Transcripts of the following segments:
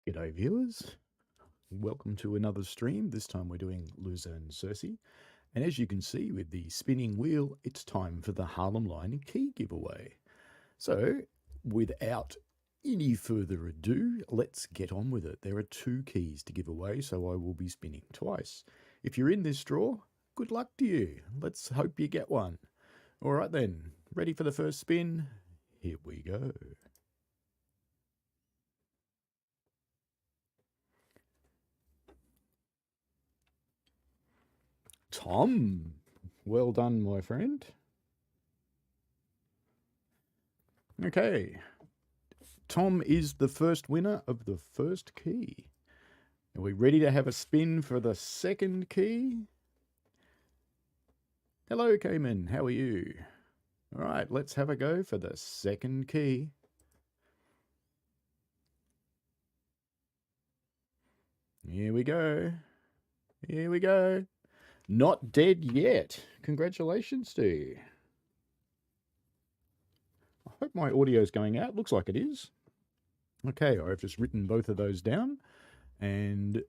G'day viewers, welcome to another stream. This time we're doing Lucerne Sursee, and as you can see with the spinning wheel, it's time for the Harlem Line key giveaway. So without any further ado, let's get on with it. There are 2 keys to give away, so I will be spinning twice. If you're in this draw, good luck to you. Let's hope you get one. Alright then, ready for the first spin? Here we go. Tom, well done, my friend. Okay, Tom is the first winner of the first key. Are we ready to have a spin for the second key? Hello, Cayman, how are you? All right, let's have a go for the second key. Here we go. Here we go. Not dead yet. Congratulations to you. I hope my audio is going out. Looks like it is. Okay, I've just written both of those down. And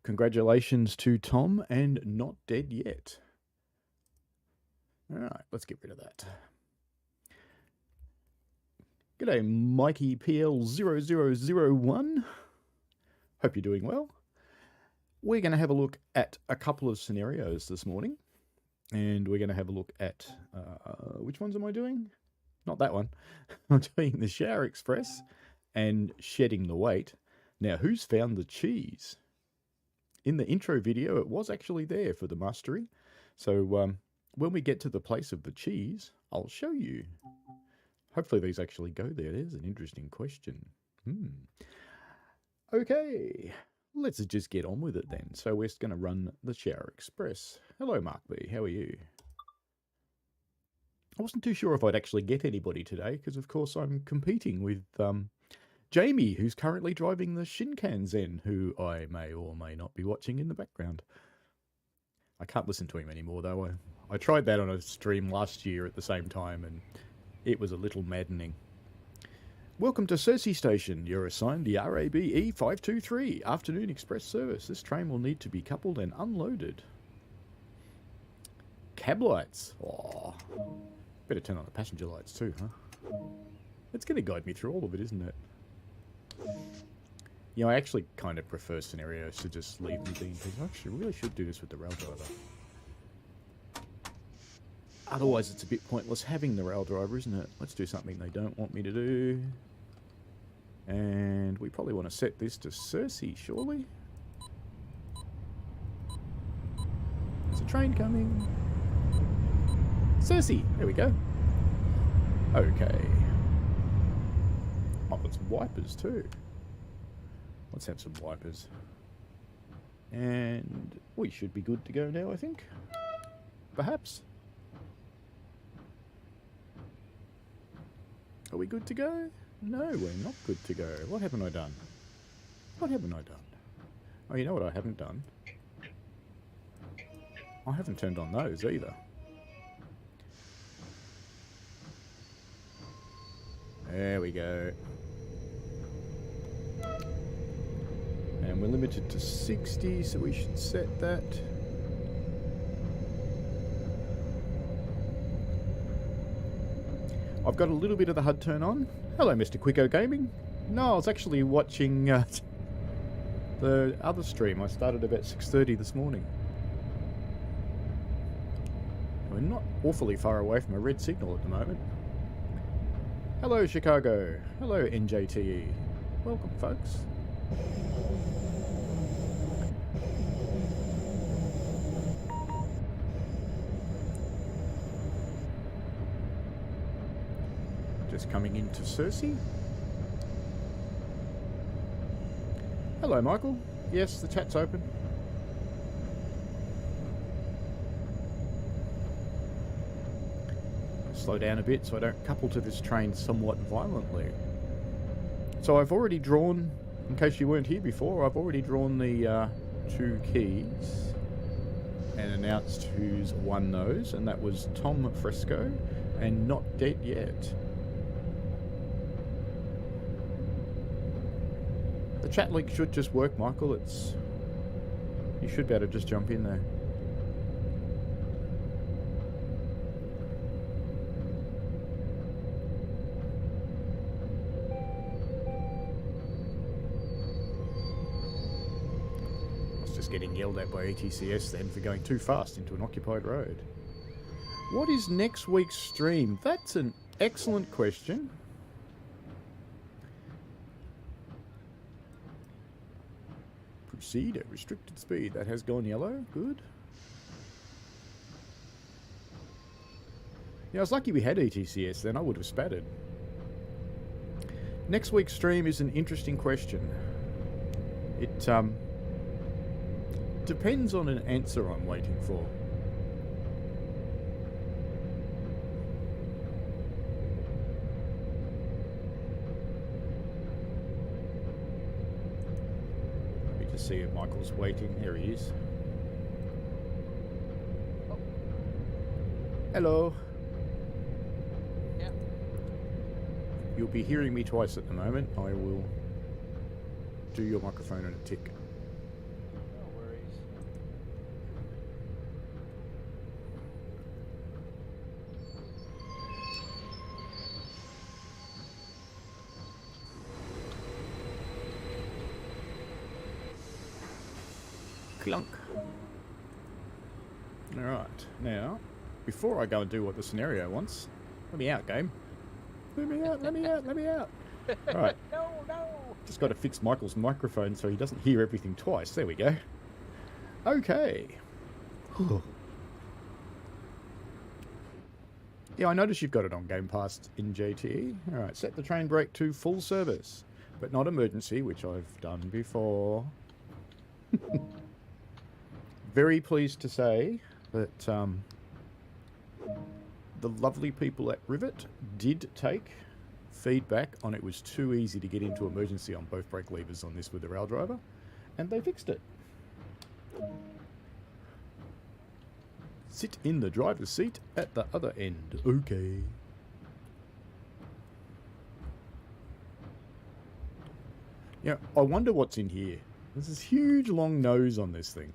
congratulations to Tom and Not Dead Yet. All right, let's get rid of that. G'day, Mikey PL0001. Hope you're doing well. We're going to have a look at a couple of scenarios this morning. And we're going to have a look at, which ones am I doing? Not that one. I'm doing the Shower Express and shedding the weight. Now, who's found the cheese? In the intro video, it was actually there for the mastery. So when we get to the place of the cheese, I'll show you. Hopefully these actually go there. There's an interesting question. Okay. Let's just get on with it then. So we're going to run the Shower Express. Hello, Mark B. How are you? I wasn't too sure if I'd actually get anybody today because, of course, I'm competing with Jamie, who's currently driving the Shinkansen, who I may or may not be watching in the background. I can't listen to him anymore, though. I tried that on a stream last year at the same time, and it was a little maddening. Welcome to Sursee Station. You're assigned the RAB E523 Afternoon Express Service. This train will need to be coupled and unloaded. Cab lights. Oh, better turn on the passenger lights too, huh? It's going to guide me through all of it, isn't it? You know, I actually kind of prefer scenarios to just leave me being things. I actually really should do this with the rail driver. Otherwise, it's a bit pointless having the rail driver, isn't it? Let's do something they don't want me to do. And we probably want to set this to Sursee, surely? There's a train coming. Sursee! There we go. Okay. Oh, there's wipers too. Let's have some wipers. And we should be good to go now, I think. Perhaps. Are we good to go? No, we're not good to go. What haven't I done? What haven't I done? Oh, you know what I haven't done? I haven't turned on those either. There we go. And we're limited to 60, so we should set that. I've got a little bit of the HUD turn on. Hello, Mr. Quicko Gaming. No, I was actually watching the other stream. I started about 6:30 this morning. We're not awfully far away from a red signal at the moment. Hello, Chicago. Hello, NJTE. Welcome, folks. Just coming into Sursee. Hello, Michael. Yes, the chat's open. Slow down a bit so I don't couple to this train somewhat violently. So I've already drawn, in case you weren't here before, I've already drawn the 2 keys and announced who's won those, and that was Tom Fresco and Not Dead Yet. The chat link should just work, Michael. It's... You should be able to just jump in there. I was just getting yelled at by ETCS then for going too fast into an occupied road. What is next week's stream? That's an excellent question. Proceed at restricted speed. That has gone yellow. Good. Yeah, I was lucky we had ETCS then. I would have spattered. Next week's stream is an interesting question. It depends on an answer I'm waiting for. See if Michael's waiting. There he is. Oh. Hello. Yeah. You'll be hearing me twice at the moment. I will do your microphone in a tick. No worries. Clunk. Alright, now, before I go and do what the scenario wants, let me out, game. Let me out, let me out, let me out. Alright. No. Just got to fix Michael's microphone so he doesn't hear everything twice. There we go. Okay. Yeah, I noticed you've got it on Game Pass in JTE. Alright, set the train brake to full service, but not emergency, which I've done before. Very pleased to say that the lovely people at Rivet did take feedback on it was too easy to get into emergency on both brake levers on this with the rail driver, and they fixed it. Sit in the driver's seat at the other end. Okay. Yeah, I wonder what's in here. There's this huge long nose on this thing.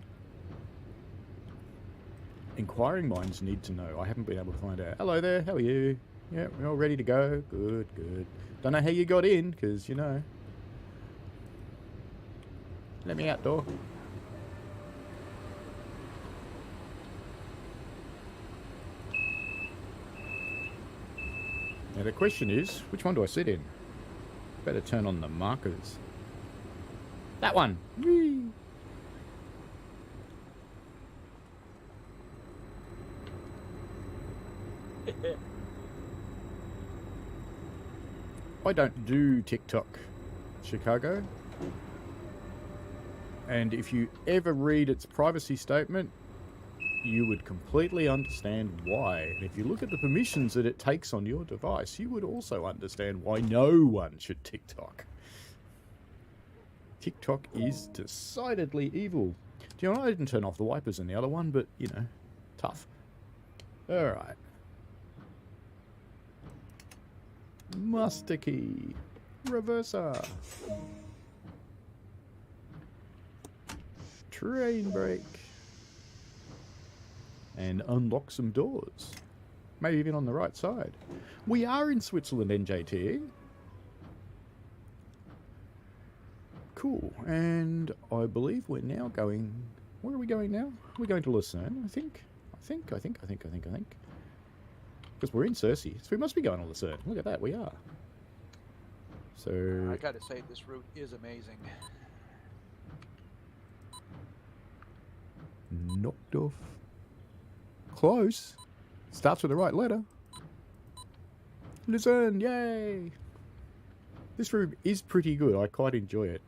Inquiring minds need to know. I haven't been able to find out. Hello there, how are you? Yeah, we're all ready to go. Good, good. Don't know how you got in, because, you know. Let me out, door. Now the question is, which one do I sit in? Better turn on the markers. That one! Whee! I don't do TikTok, Chicago. And if you ever read its privacy statement, you would completely understand why. And if you look at the permissions that it takes on your device, you would also understand why no one should TikTok. TikTok is decidedly evil. Do you know, I didn't turn off the wipers in the other one, but, you know, tough. Alright. Master key. Reverser. Train brake. And unlock some doors. Maybe even on the right side. We are in Switzerland, NJTE. Cool. And I believe we're now going... Where are we going now? We're going to Lucerne, I think. I think. Because we're in Sursee. So we must be going to Lucerne. Look at that, we are. So... I gotta say, this route is amazing. Knocked off. Close. Starts with the right letter. Lucerne, yay! This route is pretty good. I quite enjoy it.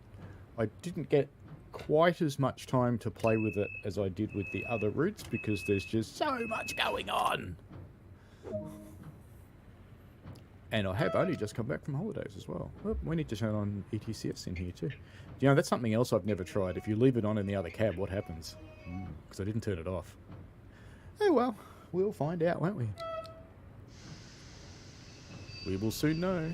I didn't get quite as much time to play with it as I did with the other routes because there's just so much going on. And I have only just come back from holidays as well. Oh, we need to turn on ETCS in here too. You know, that's something else I've never tried. If you leave it on in the other cab, what happens? Because I didn't turn it off. Oh well, we'll find out, won't we? We will soon know.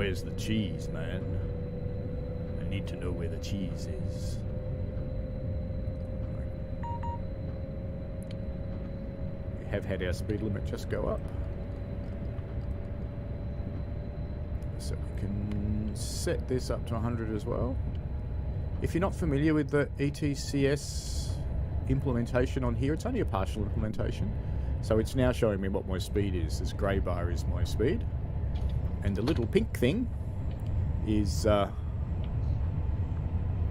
Where's the cheese, man? I need to know where the cheese is. We have had our speed limit just go up. So we can set this up to 100 as well. If you're not familiar with the ETCS implementation on here, it's only a partial implementation. So it's now showing me what my speed is. This grey bar is my speed. And the little pink thing is the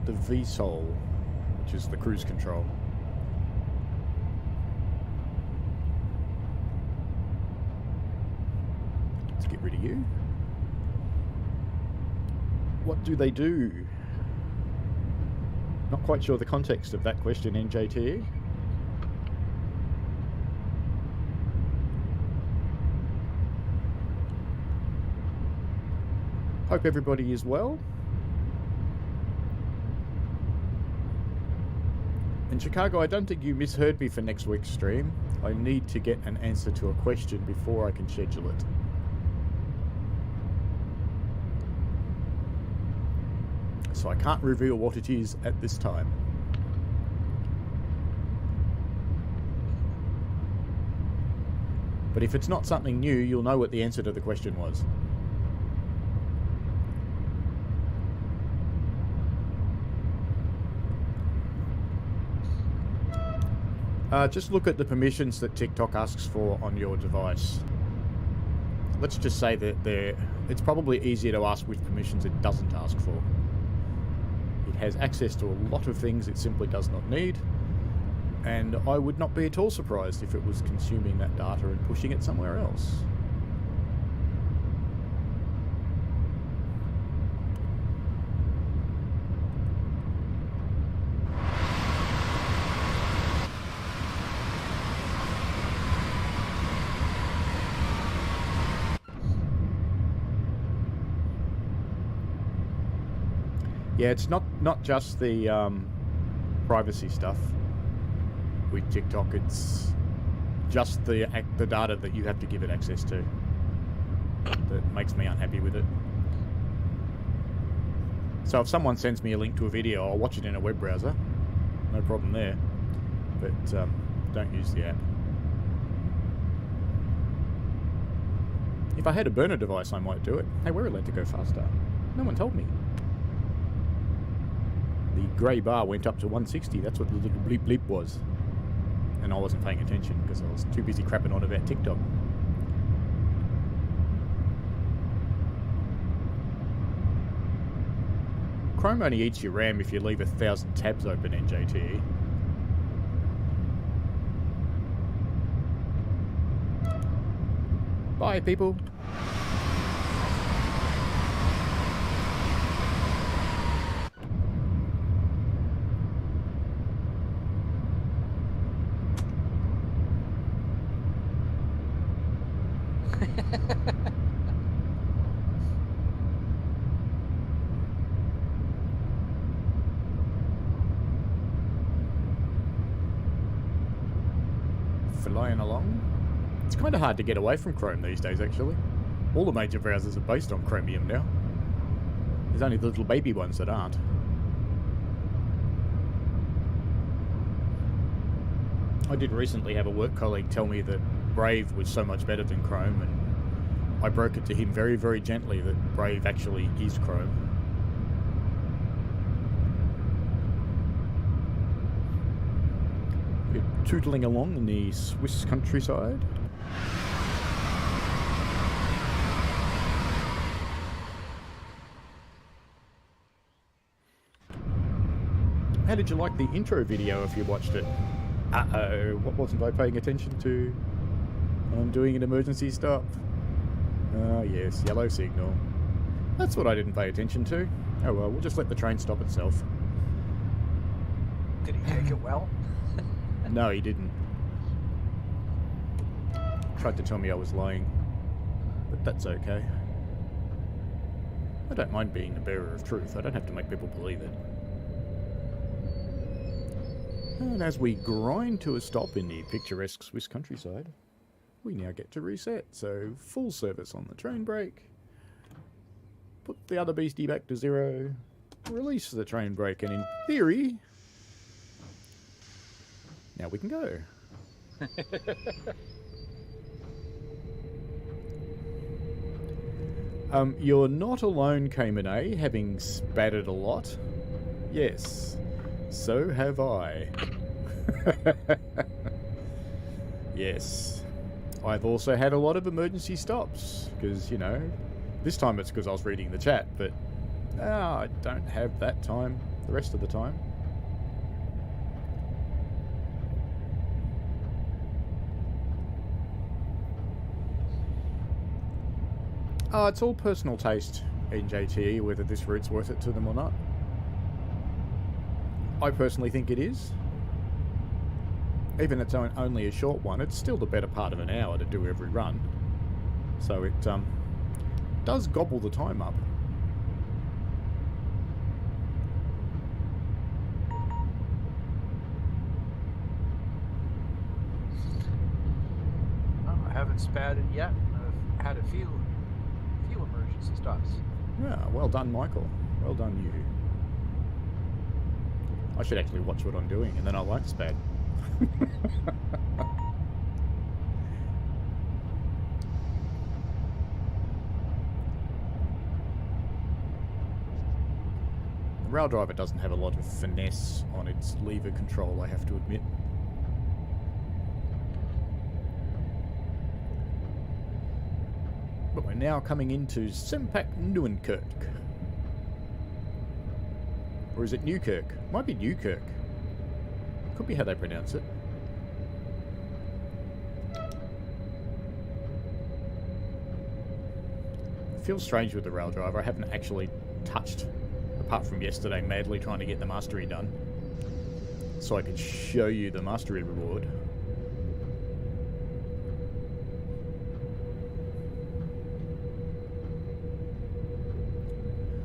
VSOL, which is the cruise control. Let's get rid of you. What do they do? Not quite sure the context of that question, NJTE. Hope everybody is well. And Chicago, I don't think you misheard me for next week's stream. I need to get an answer to a question before I can schedule it. So I can't reveal what it is at this time. But if it's not something new, you'll know what the answer to the question was. Just look at the permissions that TikTok asks for on your device. Let's just say that it's probably easier to ask which permissions it doesn't ask for. It has access to a lot of things it simply does not need, and I would not be at all surprised if it was consuming that data and pushing it somewhere else. Yeah, it's not just the privacy stuff with TikTok. It's just the data that you have to give it access to that makes me unhappy with it. So if someone sends me a link to a video, I'll watch it in a web browser. No problem there. But don't use the app. If I had a burner device, I might do it. Hey, we're allowed to go faster. No one told me. The grey bar went up to 160. That's what the little bleep bleep was. And I wasn't paying attention because I was too busy crapping on about TikTok. Chrome only eats your RAM if you leave 1,000 tabs open, NJTE. Bye, people. Flying along. It's kind of hard to get away from Chrome these days, actually. All the major browsers are based on Chromium now. There's only the little baby ones that aren't. I did recently have a work colleague tell me that Brave was so much better than Chrome, and I broke it to him very, very gently that Brave actually is Chrome. We're tootling along in the Swiss countryside. How did you like the intro video if you watched it? Uh-oh, what wasn't I paying attention to? I'm doing an emergency stop. Ah, yes, yellow signal. That's what I didn't pay attention to. Oh well, we'll just let the train stop itself. Did he take it well? No, he didn't. Tried to tell me I was lying, but that's okay. I don't mind being the bearer of truth. I don't have to make people believe it. And as we grind to a stop in the picturesque Swiss countryside, we now get to reset. So full service on the train brake. Put the other beastie back to 0. Release the train brake, and in theory, now we can go. You're not alone, Cayman A, having spattered a lot. Yes, so have I. Yes. I've also had a lot of emergency stops, because, you know, this time it's because I was reading the chat, but I don't have that time the rest of the time. It's all personal taste in JTE, whether this route's worth it to them or not. I personally think it is. Even if it's only a short one, it's still the better part of an hour to do every run. So it does gobble the time up. Oh, I haven't spatted yet. I've had a few emergency stops. Yeah, well done, Michael. Well done, you. I should actually watch what I'm doing, and then I won't spat. The rail driver doesn't have a lot of finesse on its lever control, I have to admit. But we're now coming into Sempak Nieuwenkirk. Or is it Newkirk? Might be Newkirk. Could be how they pronounce it. It feels strange with the rail driver. I haven't actually touched, apart from yesterday, madly trying to get the mastery done. So I could show you the mastery reward.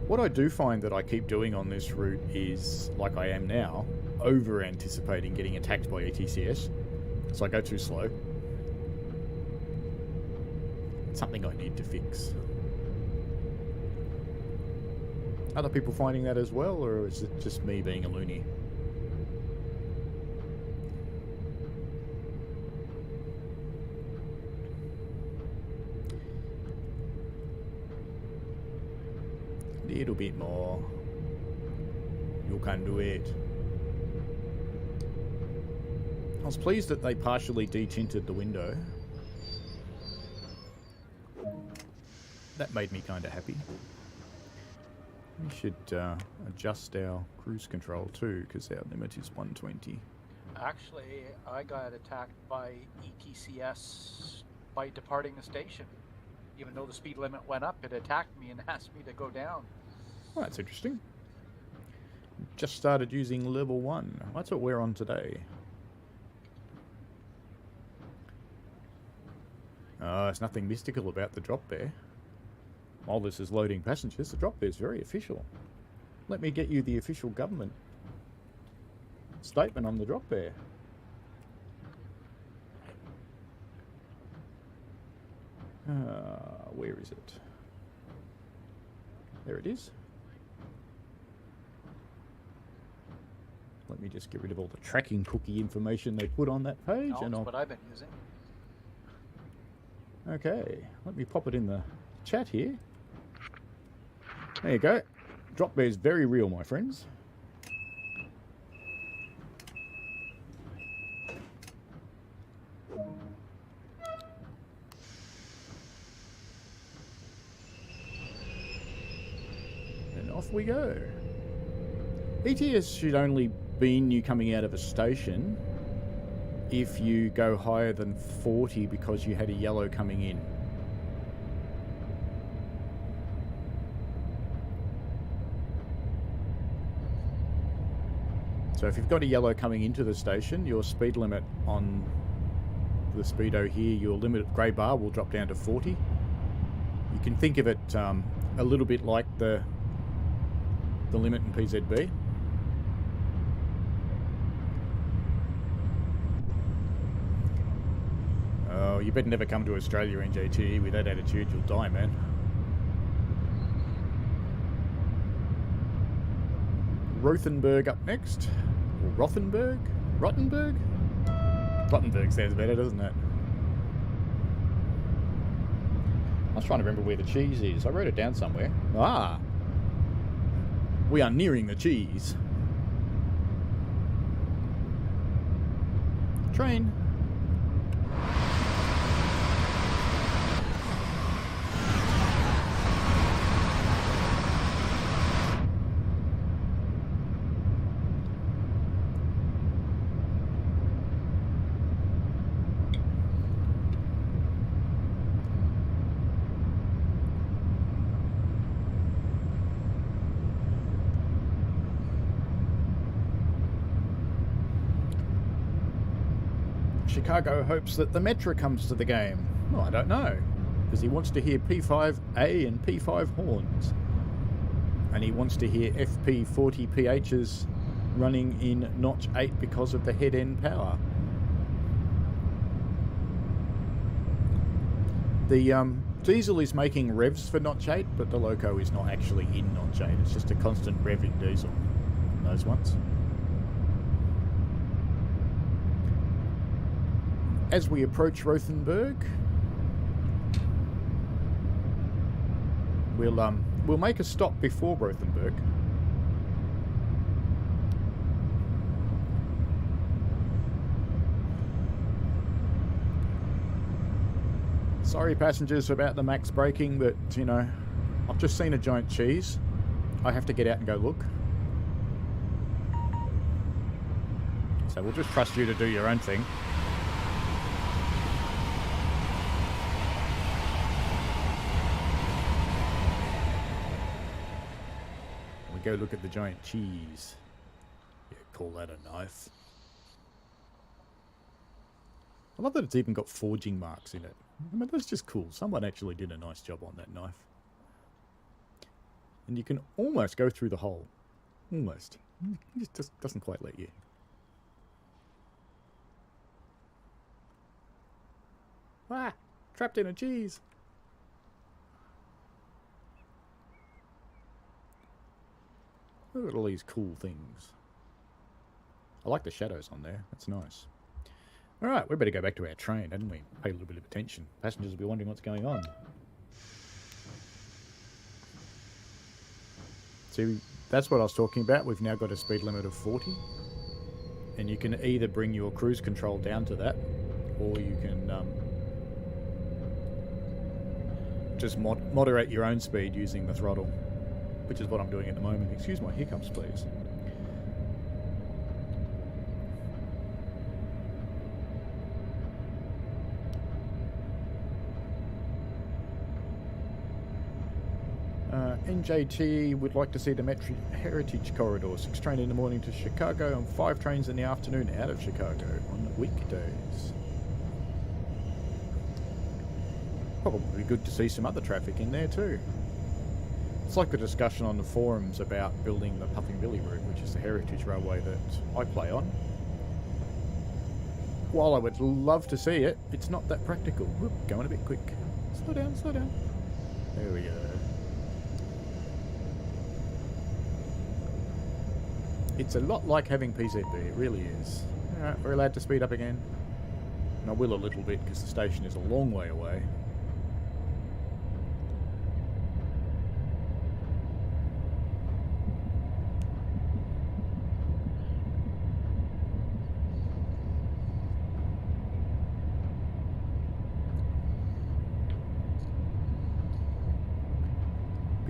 What I do find that I keep doing on this route is, like I am now, over-anticipating getting attacked by ETCS. So I go too slow. It's something I need to fix. Other people finding that as well, or is it just me being a loony? A little bit more. You can do it. I was pleased that they partially detinted the window. That made me kind of happy. We should adjust our cruise control too, because our limit is 120. Actually, I got attacked by ETCS by departing the station. Even though the speed limit went up, it attacked me and asked me to go down. Well, that's interesting. Just started using level 1. That's what we're on today. There's nothing mystical about the drop bear. While this is loading passengers, the drop bear is very official. Let me get you the official government statement on the drop bear. Where is it? There it is. Let me just get rid of all the tracking cookie information they put on that page. No, that's what I've been using. Okay, let me pop it in the chat here. There you go. Drop bear is very real, my friends. And off we go. ETS should only bean you coming out of a station if you go higher than 40 because you had a yellow coming in. So if you've got a yellow coming into the station, your speed limit on the speedo here, your limit grey bar will drop down to 40. You can think of it a little bit like the limit in PZB. Oh, you better never come to Australia in JTE with that attitude, you'll die, man. Rothenburg up next. Or Rothenburg? Rottenburg? Rottenburg sounds better, doesn't it? I was trying to remember where the cheese is. I wrote it down somewhere. Ah! We are nearing the cheese. Train. Chicago hopes that the Metro comes to the game. Well, I don't know, because he wants to hear P5A and P5 horns. And he wants to hear FP40PHs running in notch 8 because of the head-end power. The diesel is making revs for notch 8, but the loco is not actually in notch 8. It's just a constant revving diesel on those ones. As we approach Rothenburg, we'll make a stop before Rothenburg. Sorry passengers about the max braking, but you know, I've just seen a giant cheese. I have to get out and go look. So we'll just trust you to do your own thing. Go look at the giant cheese. Yeah, call that a knife. I love that it's even got forging marks in it. I mean, that's just cool. Someone actually did a nice job on that knife. And you can almost go through the hole. Almost. It just doesn't quite let you. Ah! Trapped in a cheese! Look at all these cool things. I like the shadows on there. That's nice. Alright, we better go back to our train, hadn't we? Pay a little bit of attention. Passengers will be wondering what's going on. See, that's what I was talking about. We've now got a speed limit of 40. And you can either bring your cruise control down to that, or you can just moderate your own speed using the throttle. Which is what I'm doing at the moment. Excuse my hiccups, please. NJT would like to see the Metro Heritage Corridor. 6 train in the morning to Chicago and 5 trains in the afternoon out of Chicago on weekdays. Probably good to see some other traffic in there too. It's like the discussion on the forums about building the Puffing Billy route, which is the heritage railway that I play on. While I would love to see it, it's not that practical. Whoop, going a bit quick. Slow down, slow down. There we go. It's a lot like having PZB, it really is. Alright, we're allowed to speed up again. And I will a little bit because the station is a long way away.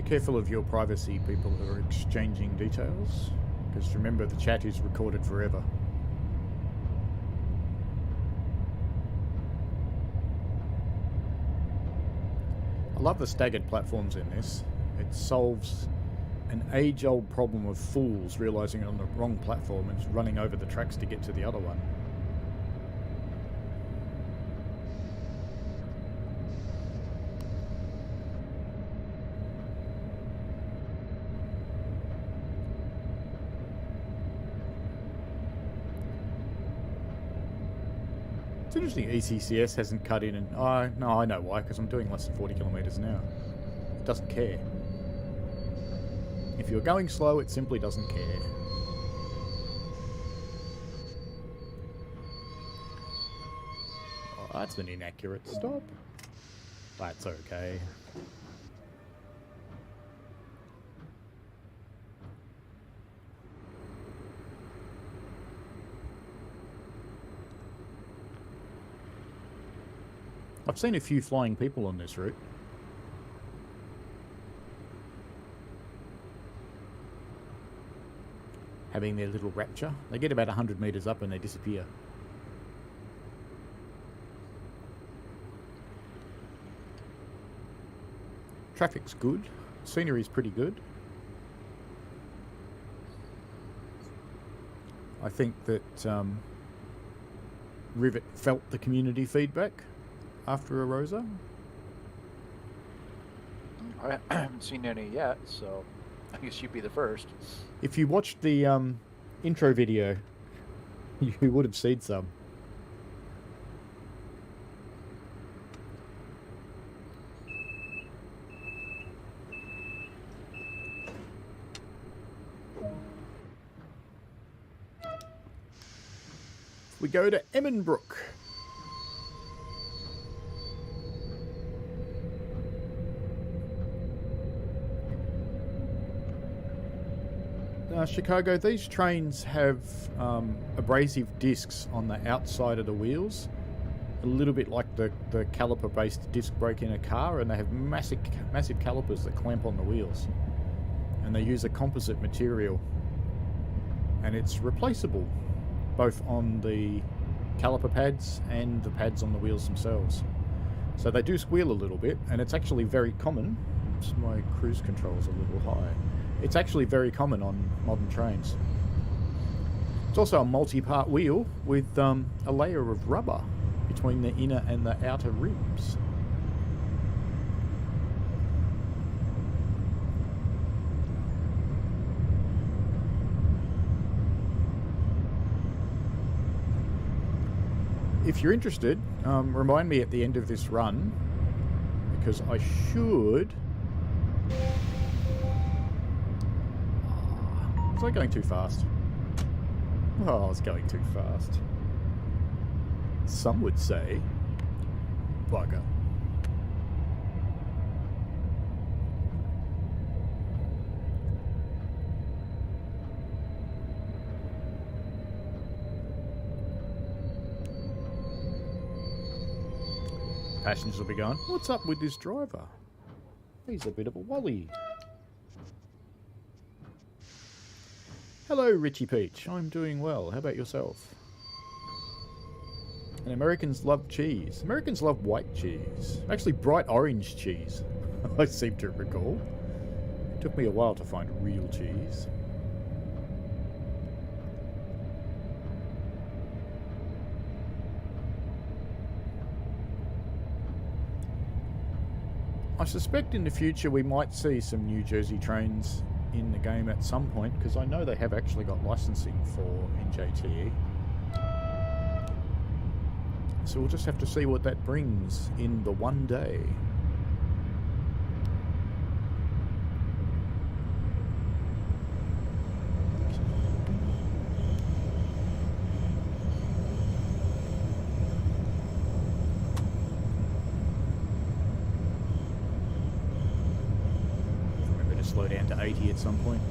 Careful of your privacy, people who are exchanging details, because remember the chat is recorded forever. I love the staggered platforms in this. It solves an age-old problem of fools realising on the wrong platform and running over the tracks to get to the other one. It's interesting ECCS hasn't cut in and... Oh, no, I know why, because I'm doing less than 40 kilometres an hour. It doesn't care. If you're going slow, it simply doesn't care. That's an inaccurate stop. That's okay. I've seen a few flying people on this route. Having their little rapture. They get about 100 metres up and they disappear. Traffic's good. Scenery's pretty good. I think that Rivet felt the community feedback after Arosa. I haven't seen any yet, so I guess you'd be the first. If you watched the intro video, you would have seen some. We go to Emmenbrook. Chicago, these trains have abrasive discs on the outside of the wheels, a little bit like the caliper-based disc brake in a car, and they have massive calipers that clamp on the wheels, and they use a composite material, and it's replaceable both on the caliper pads and the pads on the wheels themselves. So they do squeal a little bit, and it's actually very common. My cruise control's a little high. It's actually very common on modern trains. It's also a multi-part wheel with a layer of rubber between the inner and the outer ribs. If you're interested, remind me at the end of this run, because I should... Was I going too fast? Oh, I was going too fast. Some would say, bugger. Passengers will be going, what's up with this driver? He's a bit of a wally. Hello, Richie Peach. I'm doing well. How about yourself? And Americans love cheese. Americans love white cheese. Actually, bright orange cheese, I seem to recall. It took me a while to find real cheese. I suspect in the future we might see some New Jersey trains in the game at some point, because I know they have actually got licensing for NJTE. So we'll just have to see what that brings in the one day. Remember to slow down to 80 at some point.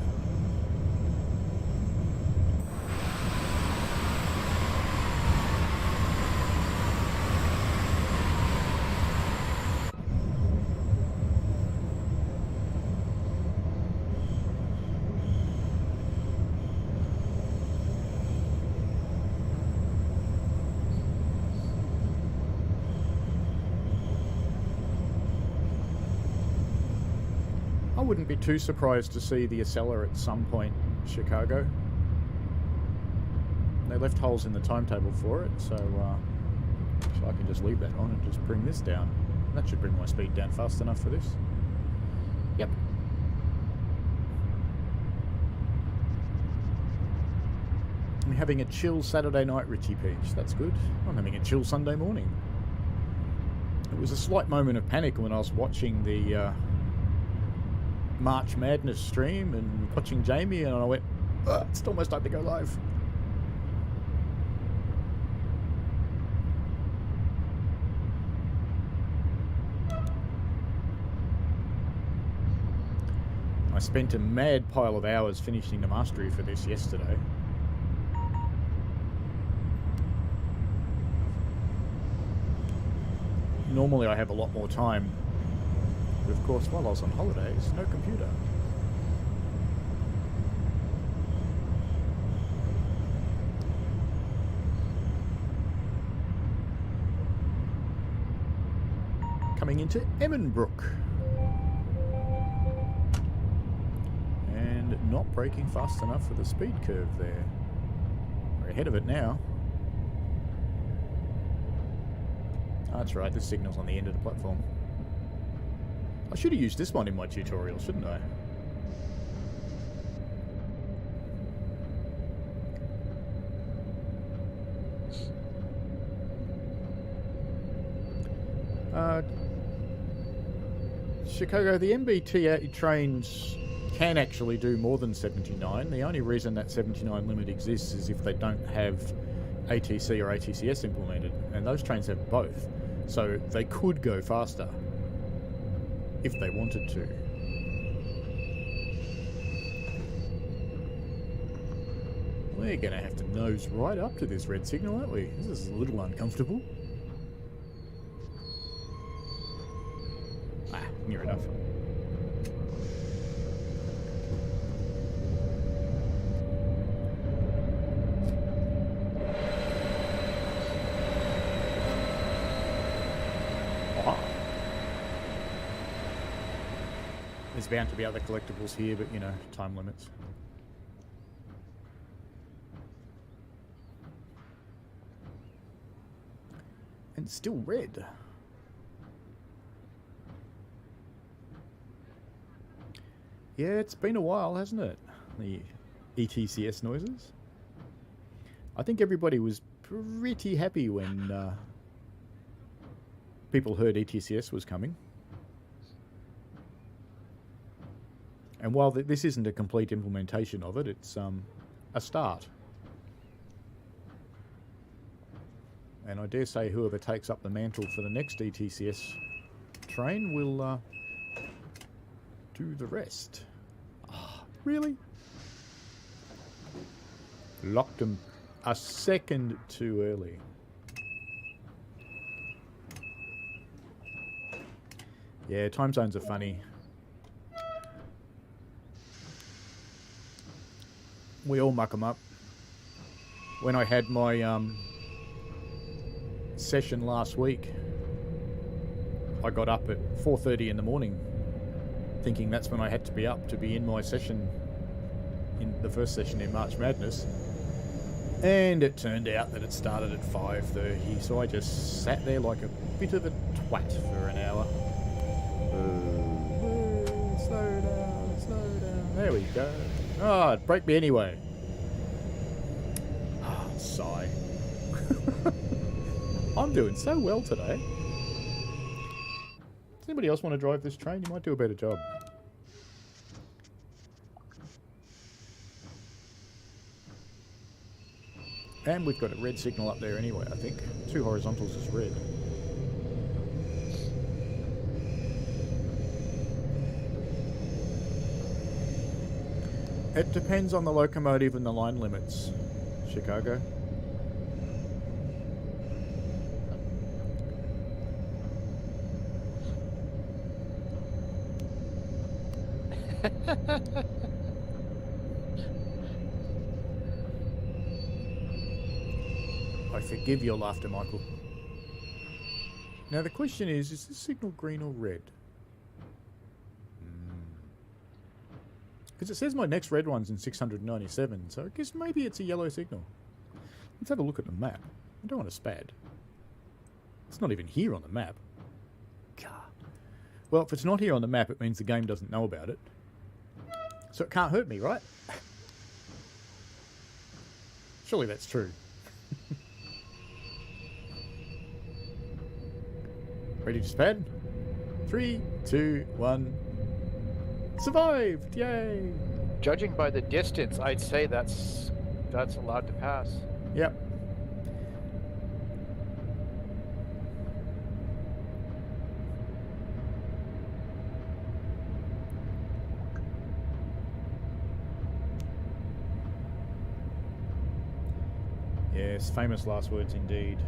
I wouldn't be too surprised to see the Acela at some point in Chicago. They left holes in the timetable for it, so I can just leave that on and just bring this down. That should bring my speed down fast enough for this. Yep. I'm having a chill Saturday night, Richie Peach. That's good. I'm having a chill Sunday morning. It was a slight moment of panic when I was watching the March Madness stream and watching Jamie, and I went, it's almost time to go live. I spent a mad pile of hours finishing the mastery for this yesterday. Normally I have a lot more time, but of course while I was on holidays, no computer. Coming into Emmenbrook. And not braking fast enough for the speed curve there. We're ahead of it now. Oh, that's right, the signal's on the end of the platform. I should have used this one in my tutorial, shouldn't I? Chicago, the MBTA trains can actually do more than 79. The only reason that 79 limit exists is if they don't have ATC or ATCS implemented, and those trains have both. So they could go faster if they wanted to. We're going to have to nose right up to this red signal, aren't we? This is a little uncomfortable. Ah, near enough. There's bound to be other collectibles here, but, you know, time limits. And still red. Yeah, it's been a while, hasn't it? The ETCS noises. I think everybody was pretty happy when people heard ETCS was coming. And while this isn't a complete implementation of it, it's a start. And I dare say whoever takes up the mantle for the next ETCS train will do the rest. Oh, really? Locked them a second too early. Yeah, time zones are funny. We all muck them up. When I had my session last week, I got up at 4:30 in the morning, thinking that's when I had to be up to be in my session, in the first session in March Madness. And it turned out that it started at 5:30, so I just sat there like a bit of a twat for an hour. Slow down, slow down. There we go. Oh, it broke me anyway. Ah, oh, sigh. I'm doing so well today. Does anybody else want to drive this train? You might do a better job. And we've got a red signal up there anyway, I think. 2 horizontals is red. It depends on the locomotive and the line limits, Chicago. I forgive your laughter, Michael. Now the question is this signal green or red? Because it says my next red one's in 697, so I guess maybe it's a yellow signal. Let's have a look at the map. I don't want to spad. It's not even here on the map. God. Well, if it's not here on the map, it means the game doesn't know about it. So it can't hurt me, right? Surely that's true. Ready to spad? 3, 2, 1. Survived! Yay! Judging by the distance, I'd say that's allowed to pass. Yep. Yes, famous last words indeed.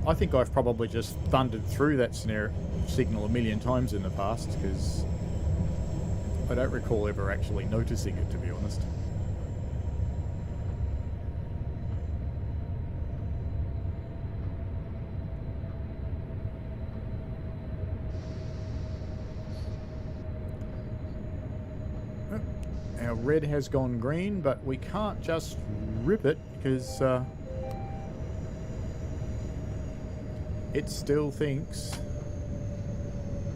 I think I've probably just thundered through that signal a million times in the past, because I don't recall ever actually noticing it, to be honest. Our red has gone green, but we can't just rip it, because it still thinks...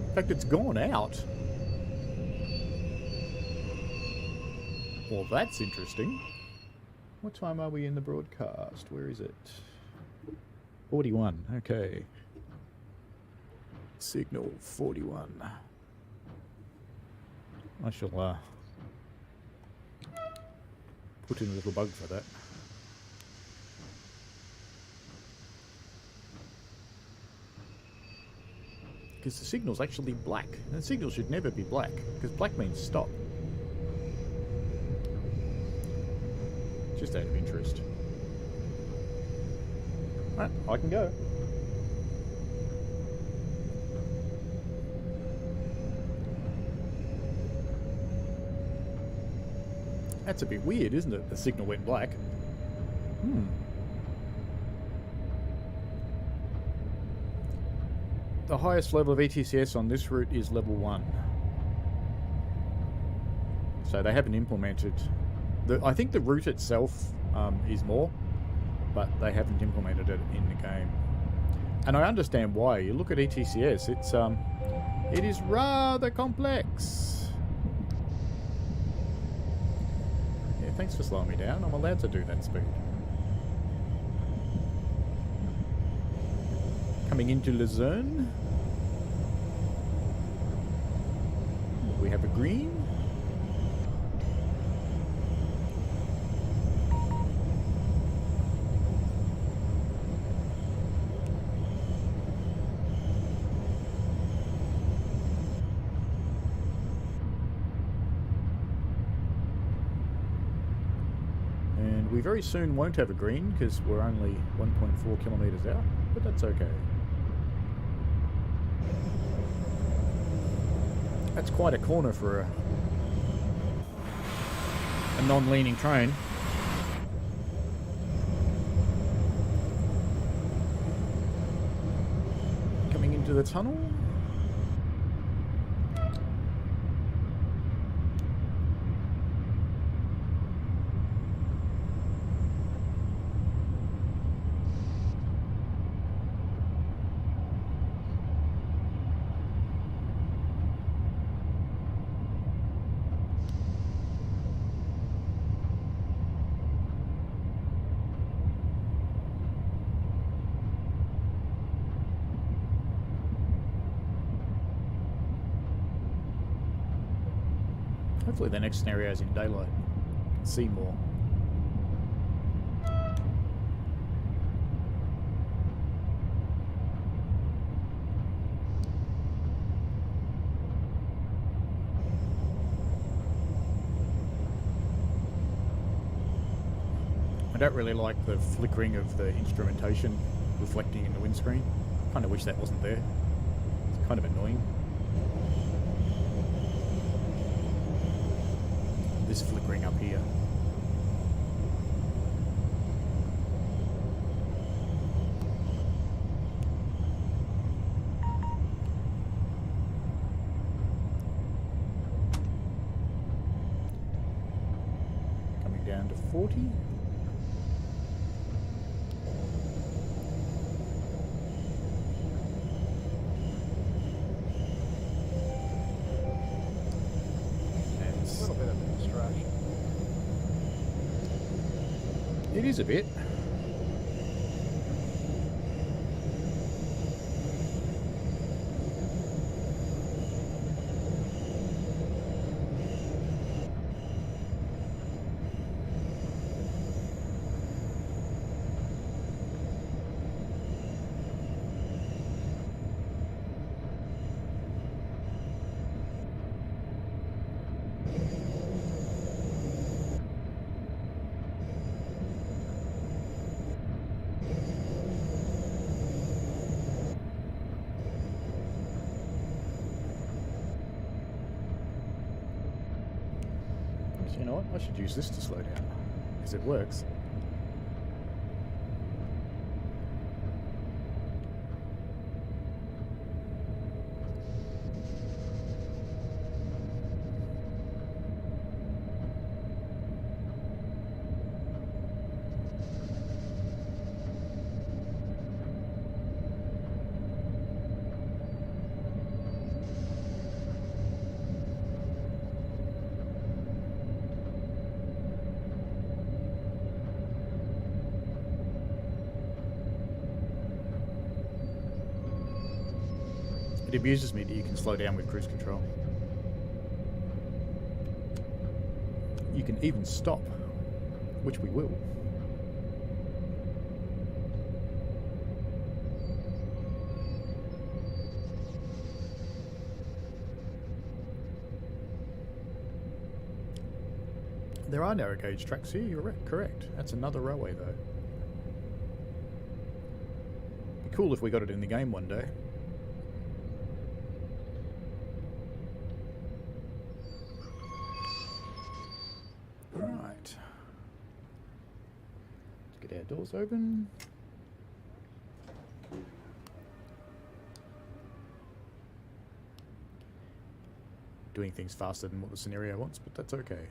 In fact, it's gone out. Well, that's interesting. What time are we in the broadcast? Where is it? 41. Okay. Signal 41. I shall put in a little bug for that. Because the signal's actually black. And the signal should never be black, because black means stop. Just out of interest. Right, I can go. That's a bit weird, isn't it? The signal went black. The highest level of ETCS on this route is level 1. So they haven't implemented... I think the route itself is more, but they haven't implemented it in the game. And I understand why. You look at ETCS, it is rather complex. Yeah, thanks for slowing me down. I'm allowed to do that speed. Coming into Lucerne. We have a green. And we very soon won't have a green because we're only 1.4 kilometres out, but that's okay. That's quite a corner for a non-leaning train. Coming into the tunnel. Hopefully the next scenario is in daylight. Can see more. I don't really like the flickering of the instrumentation reflecting in the windscreen. Kind of wish that wasn't there. It's kind of annoying. This flickering up here. Coming down to 40. It is a bit. You know what? I should use this to slow down, because it works. It amuses me that you can slow down with cruise control. You can even stop, which we will. There are narrow gauge tracks here, you're correct. That's another railway though. Be cool if we got it in the game one day. Alright. Let's get our doors open. Doing things faster than what the scenario wants, but that's okay.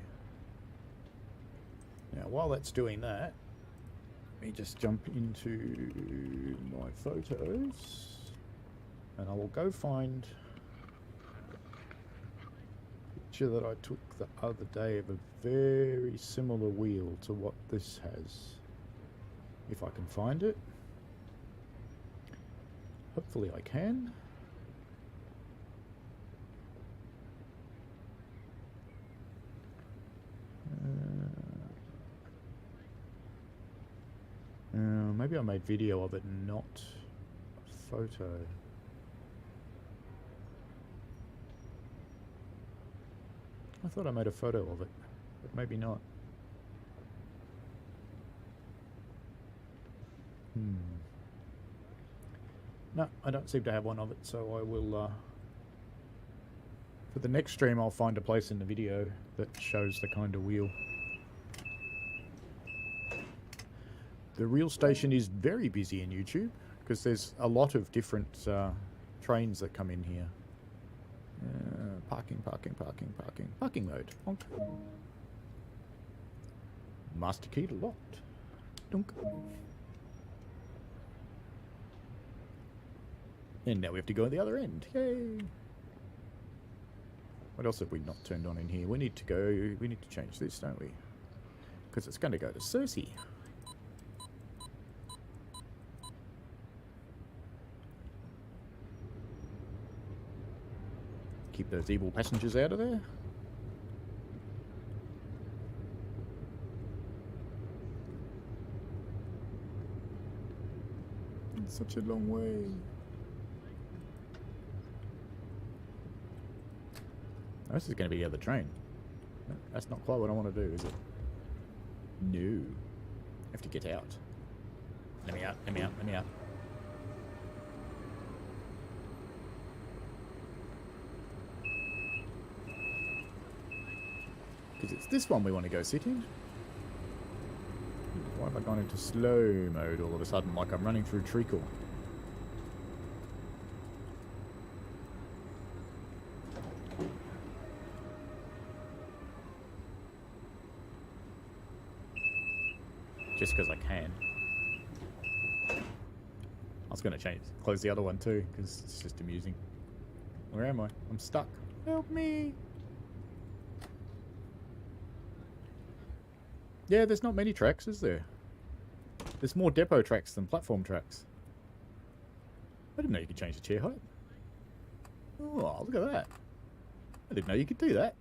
Now, while that's doing that, let me just jump into my photos, and I will go find a picture that I took the other day of a very similar wheel to what this has. If I can find it. Hopefully I can. Maybe I made video of it, not a photo. I thought I made a photo of it, but maybe not. No, I don't seem to have one of it, so I will, for the next stream I'll find a place in the video that shows the kind of wheel. The rail station is very busy in YouTube because there's a lot of different trains that come in here. Parking mode. Honk. Master key locked. Dunk. And now we have to go to the other end. Yay! What else have we not turned on in here? We need to change this, don't we? Because it's going to go to Sursee. Keep those evil passengers out of there. It's such a long way. Oh, this is going to be the other train. That's not quite what I want to do, is it? No. I have to get out. Let me out, let me out, let me out. Because it's this one we want to go sit in. Why have I gone into slow mode all of a sudden, like I'm running through treacle? Just because I can. I was going to close the other one too, because it's just amusing. Where am I? I'm stuck. Help me! Yeah, there's not many tracks, is there? There's more depot tracks than platform tracks. I didn't know you could change the chair height. Oh, look at that. I didn't know you could do that.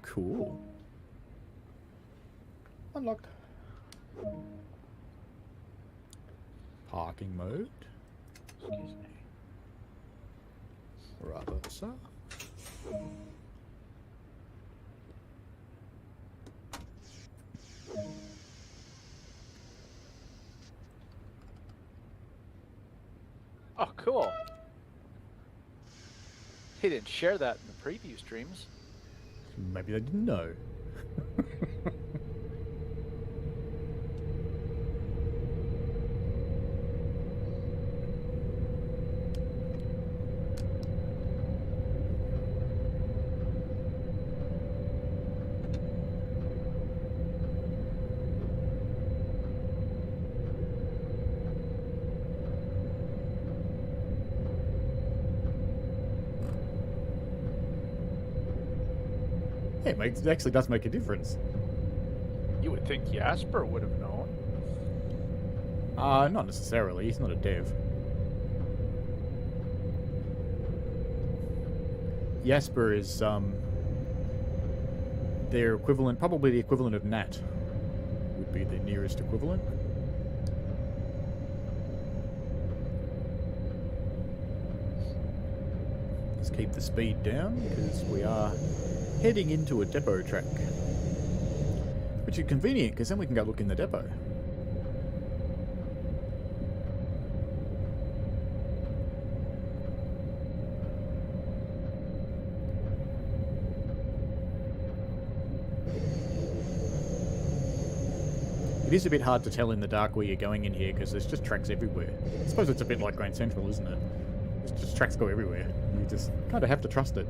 Cool. Unlocked. Parking mode. Excuse me. Rather so. Oh, cool. He didn't share that in the preview streams. Maybe they didn't know. Yeah, it actually does make a difference. You would think Jasper would have known. Not necessarily. He's not a dev. Jasper is their equivalent, probably the equivalent of Nat. Would be the nearest equivalent. Let's keep the speed down because we are heading into a depot track. Which is convenient because then we can go look in the depot. It is a bit hard to tell in the dark where you're going in here because there's just tracks everywhere. I suppose it's a bit like Grand Central, isn't it? It's just tracks go everywhere. You just kind of have to trust it.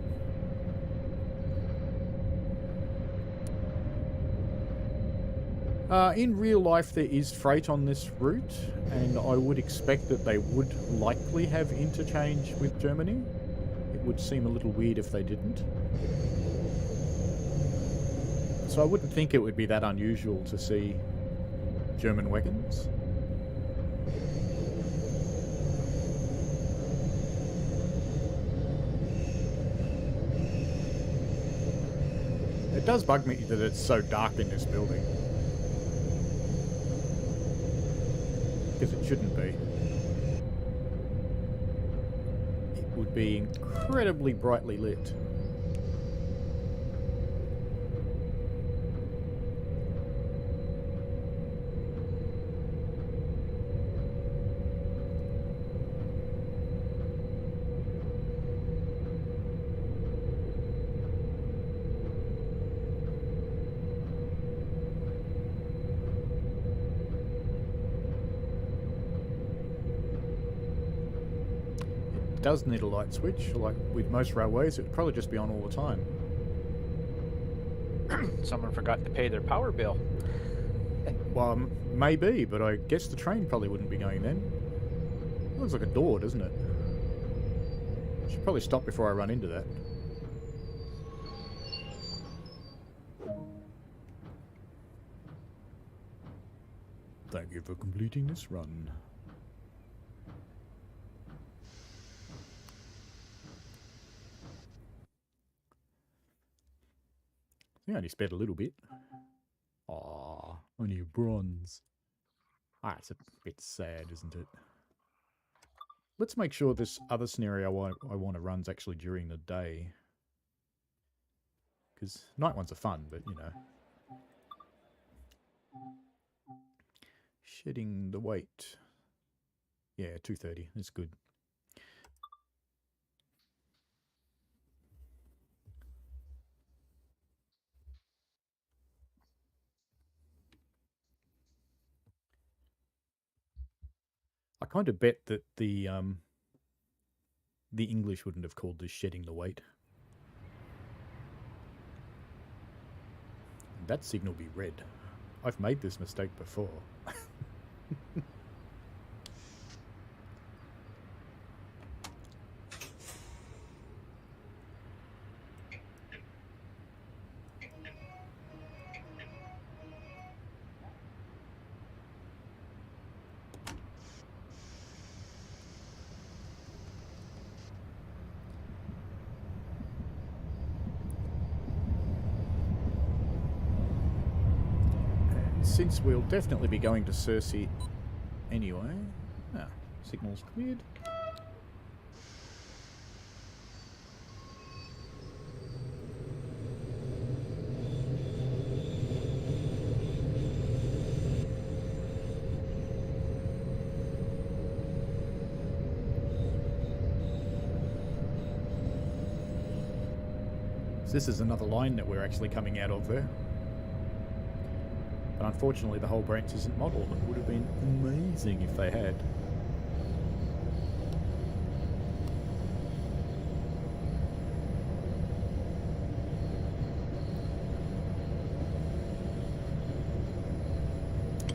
In real life there is freight on this route, and I would expect that they would likely have interchange with Germany. It would seem a little weird if they didn't. So I wouldn't think it would be that unusual to see German wagons. It does bug me that it's so dark in this building. Because it shouldn't be. It would be incredibly brightly lit. Does need a light switch. Like with most railways, it would probably just be on all the time. Someone forgot to pay their power bill. Well, maybe, but I guess the train probably wouldn't be going then. It looks like a door, doesn't it? Should probably stop before I run into that. Thank you for completing this run. I only sped a little bit. Aw, only a bronze. Ah, it's a bit sad, isn't it? Let's make sure this other scenario I want to run's actually during the day. Because night ones are fun, but you know. Shedding the weight. Yeah, 2:30. That's good. I kind of bet that the English wouldn't have called this shedding the weight. That signal be red. I've made this mistake before. Since we'll definitely be going to Sursee anyway. Ah, signal's cleared. So this is another line that we're actually coming out of there. But unfortunately the whole branch isn't modelled. It would have been amazing if they had.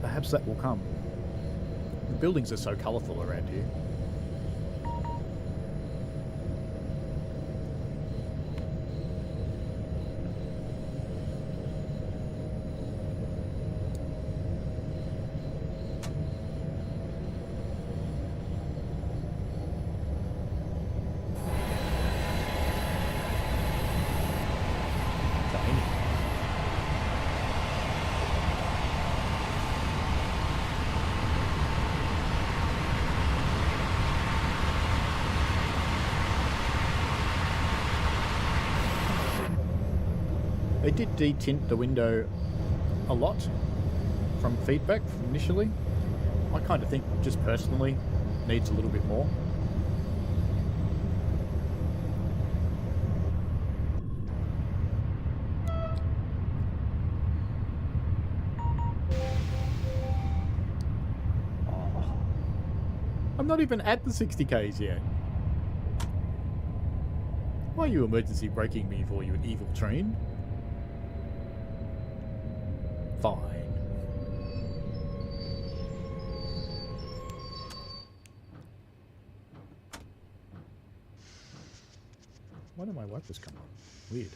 Perhaps that will come. The buildings are so colourful around here. They did de-tint the window a lot from feedback from initially. I kind of think, just personally, needs a little bit more. Oh. I'm not even at the 60 k's yet. Why are you emergency braking me for, you evil train? Fine. Why do my wipers come on? Weird.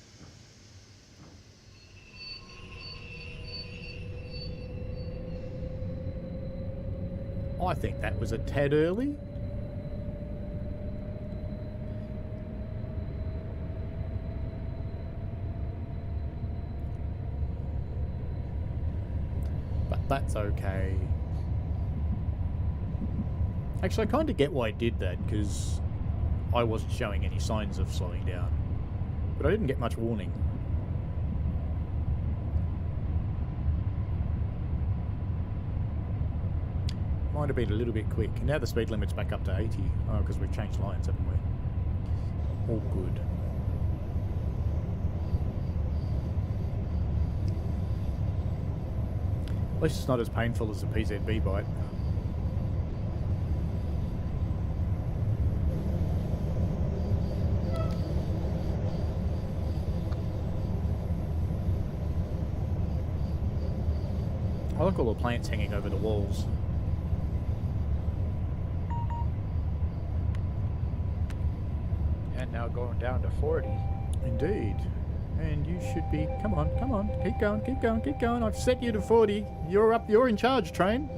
I think that was a tad early. That's okay. Actually, I kind of get why I did that, because I wasn't showing any signs of slowing down. But I didn't get much warning. Might have been a little bit quick. Now the speed limit's back up to 80. Oh, because we've changed lines, haven't we? All good. At least it's not as painful as a PZB bite. I like all the plants hanging over the walls. And now going down to 40. Indeed. And you should be... Come on, come on. Keep going, keep going, keep going. I've set you to 40. You're up. You're in charge, train.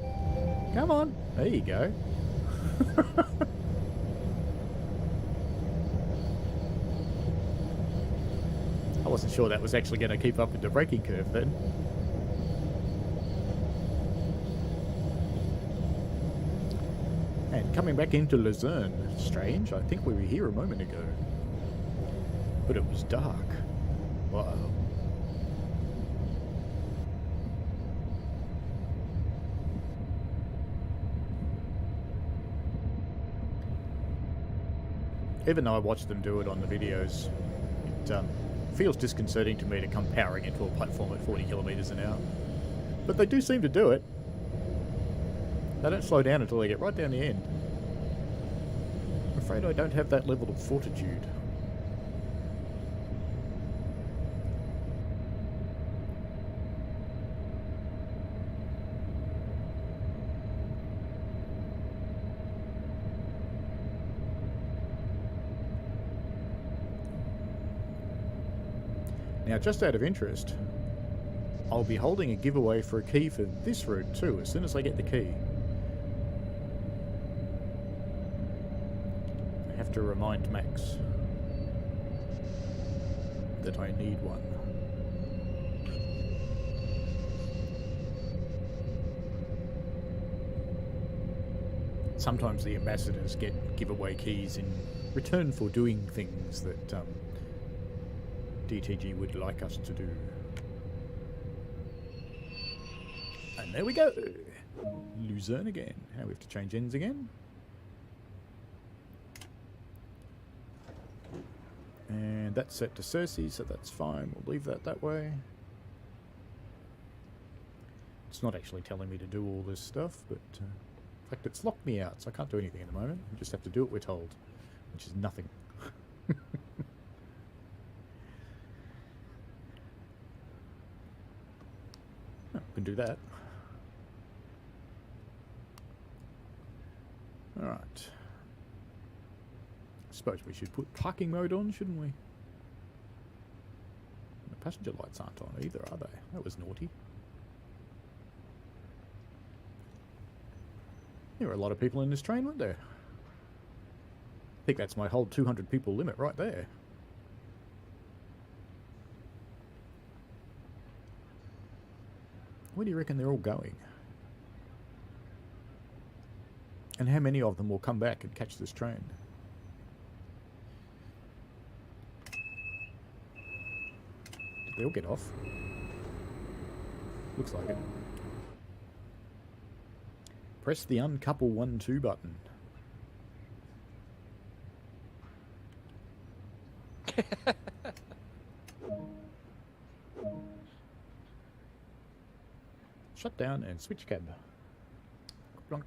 Come on. There you go. I wasn't sure that was actually going to keep up with the braking curve then. And coming back into Lucerne. Strange. I think we were here a moment ago. But it was dark. Wow. Even though I watched them do it on the videos, it feels disconcerting to me to come powering into a platform at 40 kilometers an hour. But they do seem to do it. They don't slow down until they get right down the end. I'm afraid I don't have that level of fortitude. Now, just out of interest, I'll be holding a giveaway for a key for this route too, as soon as I get the key. I have to remind Max that I need one. Sometimes the ambassadors get giveaway keys in return for doing things that DTG would like us to do. And there we go. Lucerne again. Now we have to change ends again. And that's set to Sursee, so that's fine. We'll leave that way. It's not actually telling me to do all this stuff, but in fact it's locked me out, so I can't do anything at the moment. I just have to do what we're told, which is nothing. Oh, can do that. Alright. Suppose we should put parking mode on, shouldn't we? The passenger lights aren't on either, are they? That was naughty. There were a lot of people in this train, weren't there? I think that's my whole 200 people limit right there. Where do you reckon they're all going? And how many of them will come back and catch this train? Did they all get off? Looks like it. Press the uncouple 1-2 button. Shut down and switch cab. Plonk.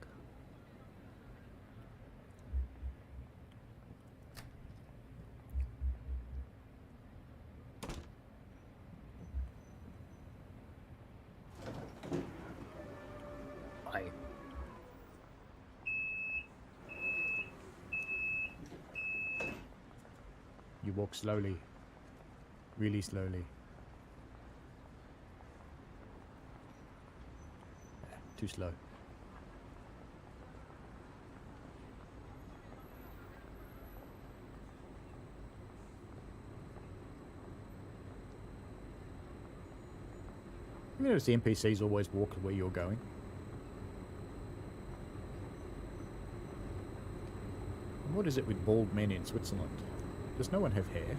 Aye. You walk slowly. Really slowly. Too slow. You notice the NPCs always walk where you're going. What is it with bald men in Switzerland? Does no one have hair?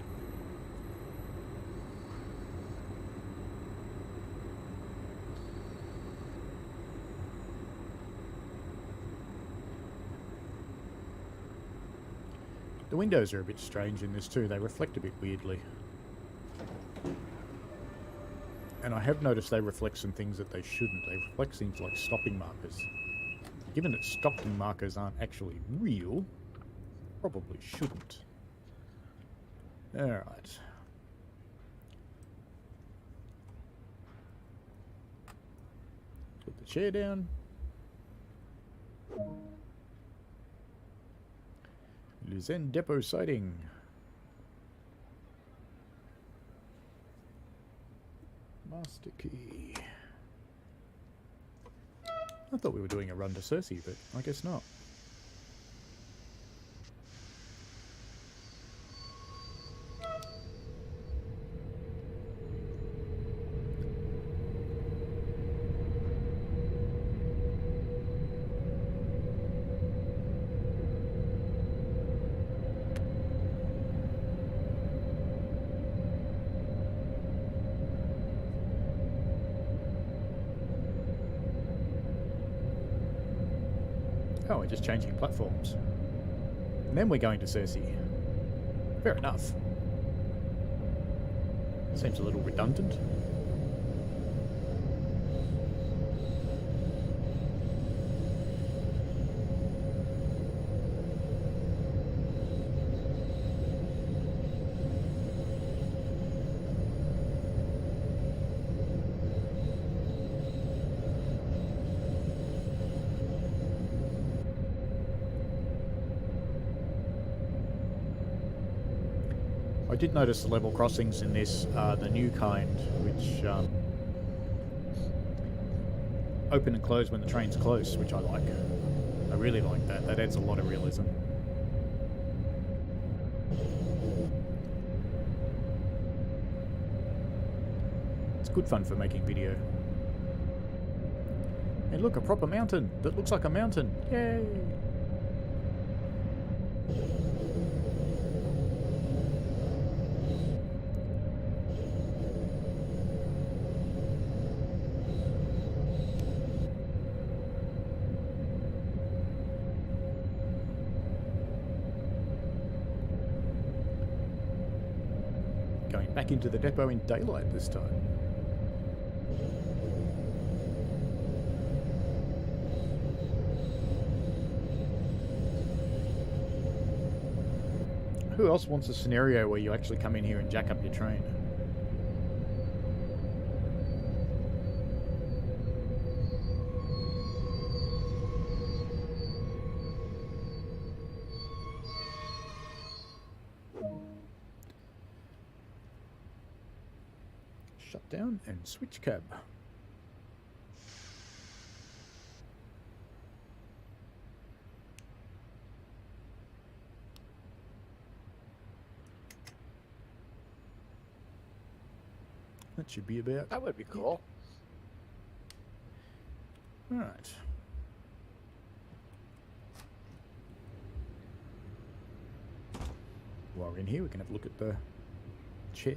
The windows are a bit strange in this too. They reflect a bit weirdly. And I have noticed they reflect some things that they shouldn't. They reflect things like stopping markers. Given that stopping markers aren't actually real, probably shouldn't. Alright. Put the chair down. Lucerne depot sighting. Master key. I thought we were doing a run to Sursee, but I guess not. Oh, we're just changing platforms. And then we're going to Sursee. Fair enough. Seems a little redundant. I did notice the level crossings in this are the new kind, which open and close when the train's close, which I like. I really like that. That adds a lot of realism. It's good fun for making video. And look, a proper mountain that looks like a mountain. Yay! Back into the depot in daylight this time. Who else wants a scenario where you actually come in here and jack up your train? Shut down and switch cab. That should be about... That would be cool. Alright. While we're in here, we can have a look at the chairs.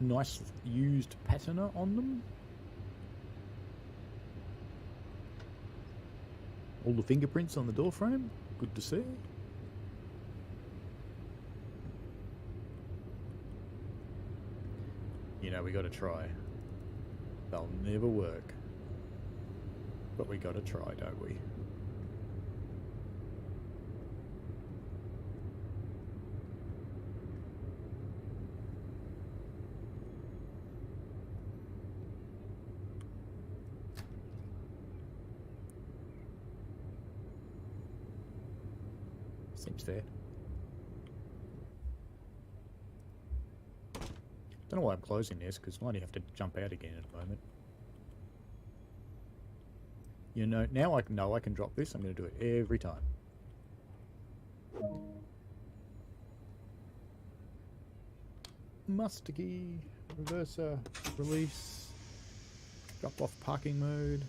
Nice used patina on them. All the fingerprints on the door frame. Good to see. You know, we got to try. They'll never work. But we got to try, don't we? Seems fair. Don't know why I'm closing this, because I only have to jump out again at the moment. You know, now I know I can drop this. I'm going to do it every time. Musty, reverser, release, drop off parking mode.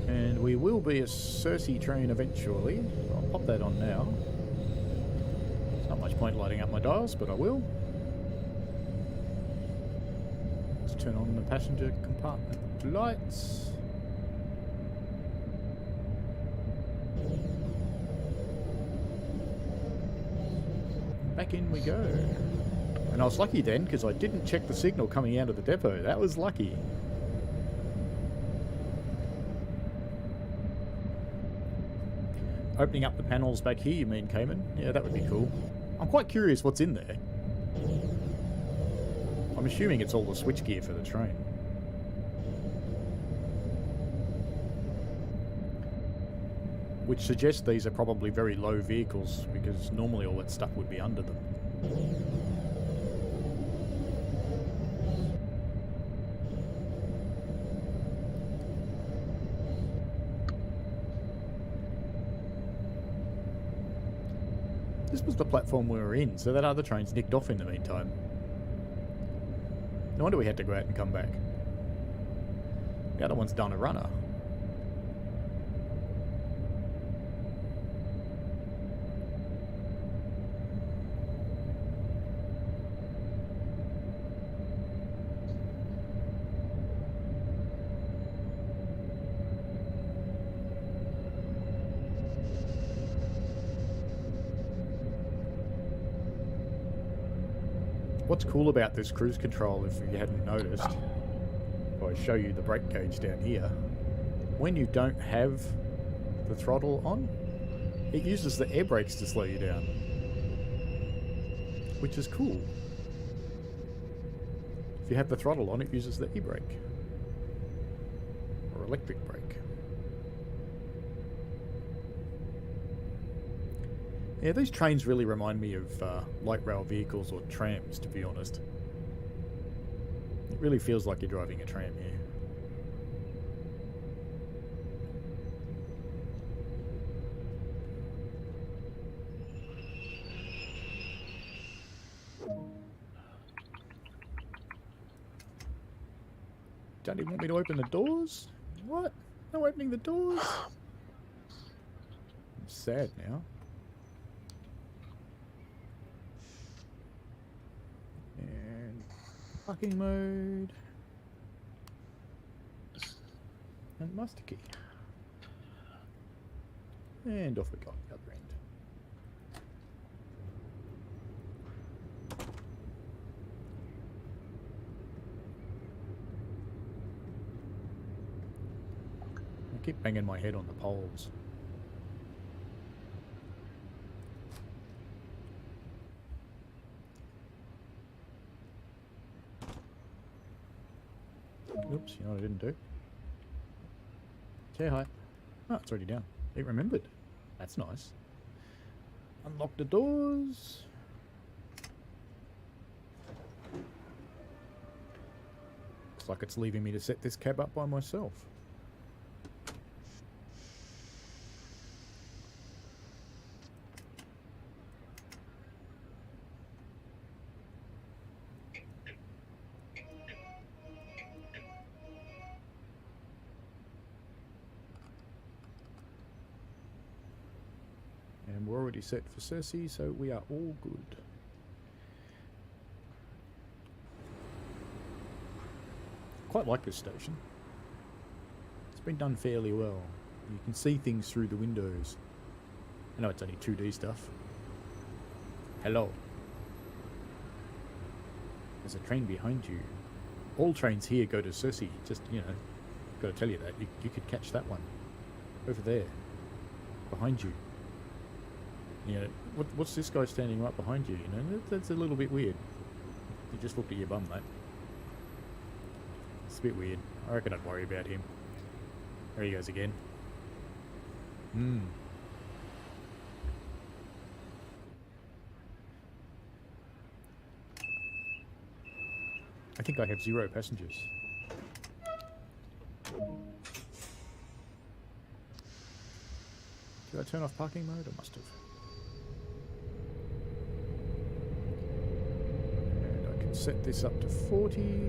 And we will be a Sursee train eventually. So I'll pop that on now. There's not much point lighting up my dials, but I will. Let's turn on the passenger compartment lights. Back in we go. And I was lucky then, because I didn't check the signal coming out of the depot. That was lucky. Opening up the panels back here, you mean, Cayman? Yeah, that would be cool. I'm quite curious what's in there. I'm assuming it's all the switchgear for the train. Which suggests these are probably very low vehicles, because normally all that stuff would be under them. This was the platform we were in, so that other train's nicked off in the meantime. No wonder we had to go out and come back. The other one's done a runner. What's cool about this cruise control, if you hadn't noticed, if I show you the brake gauge down here, when you don't have the throttle on, it uses the air brakes to slow you down, which is cool. If you have the throttle on, it uses the e-brake or electric brake. Yeah, these trains really remind me of light rail vehicles or trams, to be honest. It really feels like you're driving a tram here. Don't even want me to open the doors? What? No opening the doors? I'm sad now. And parking mode. and master key. And off we go, the other end. I keep banging my head on the poles. Oops, you know what I didn't do? Say hi. Oh, it's already down. It remembered. That's nice. Unlock the doors. Looks like it's leaving me to set this cab up by myself. And we're already set for Sursee, so we are all good. Quite like this station. It's been done fairly well. You can see things through the windows. I know it's only 2D stuff. Hello. There's a train behind you. All trains here go to Sursee. Just, you know, got to tell you that. You could catch that one. Over there. Behind you. You know, what's this guy standing right behind you? You know, that's a little bit weird. You just looked at your bum, mate. It's a bit weird. I reckon I'd worry about him. There he goes again. I think I have 0 passengers. Did I turn off parking mode? I must have. And I can set this up to 40.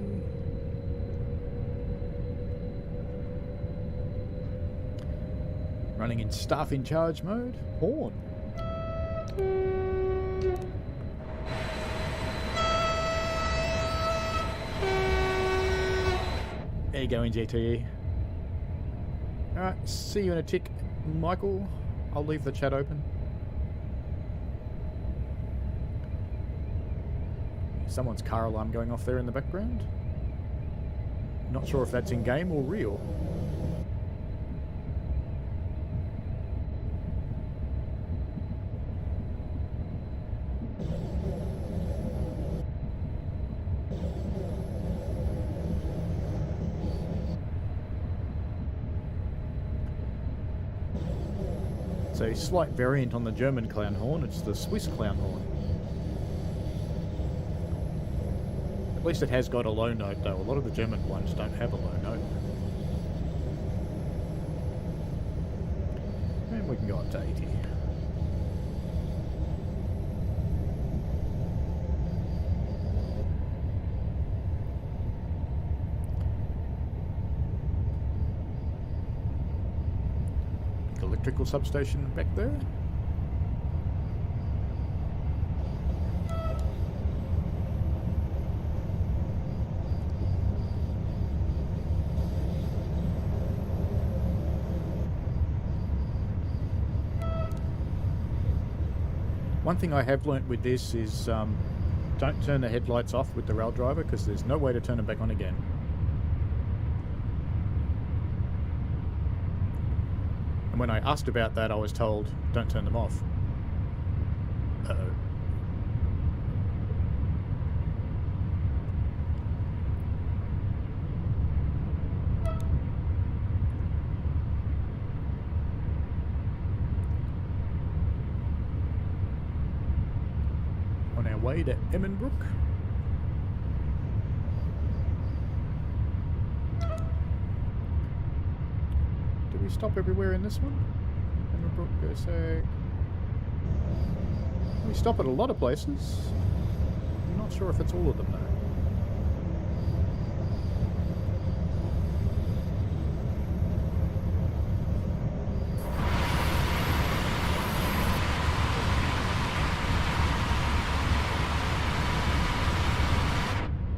Running in staff in charge mode. Horn. There you go, NGTE. Alright, see you in a tick, Michael. I'll leave the chat open. Someone's car alarm going off there in the background. Not sure if that's in game or real. A slight variant on the German clown horn. It's the Swiss clown horn. At least it has got a low note though. A lot of the German ones don't have a low note. And we can go up to 80. Electrical substation back there. One thing I have learnt with this is don't turn the headlights off with the rail driver because there's no way to turn them back on again. And when I asked about that, I was told, don't turn them off. Uh-oh. On our way to Emmenbrook. We stop everywhere in this one. Emmenbrook, go say. We stop at a lot of places. I'm not sure if it's all of them though.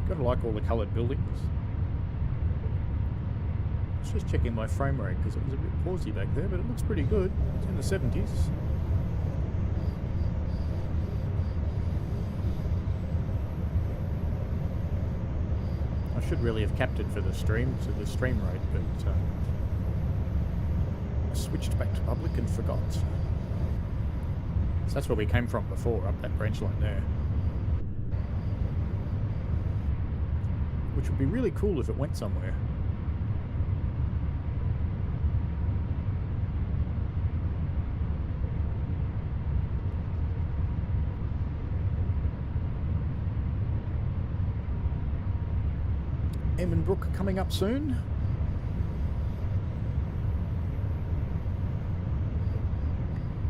Gotta like all the coloured buildings. just checking my frame rate because it was a bit pausey back there, but it looks pretty good. It's in the 70s. I should really have capped it for the stream, to the stream rate, but I switched back to public and forgot. So that's where we came from before, up that branch line there. Which would be really cool if it went somewhere. Brook coming up soon.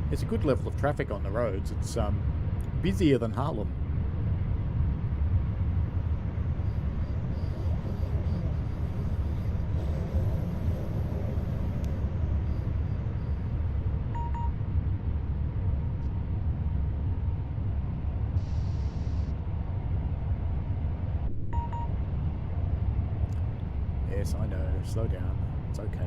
There's a good level of traffic on the roads. It's busier than Harlem. Yes, I know. Slow down. It's okay.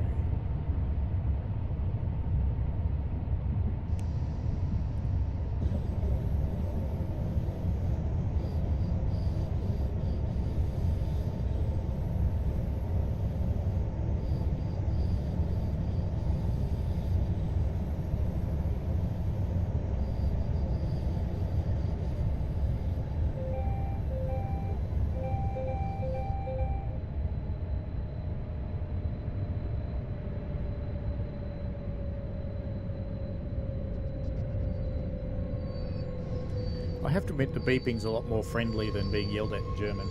I have to admit the beeping's a lot more friendly than being yelled at in German.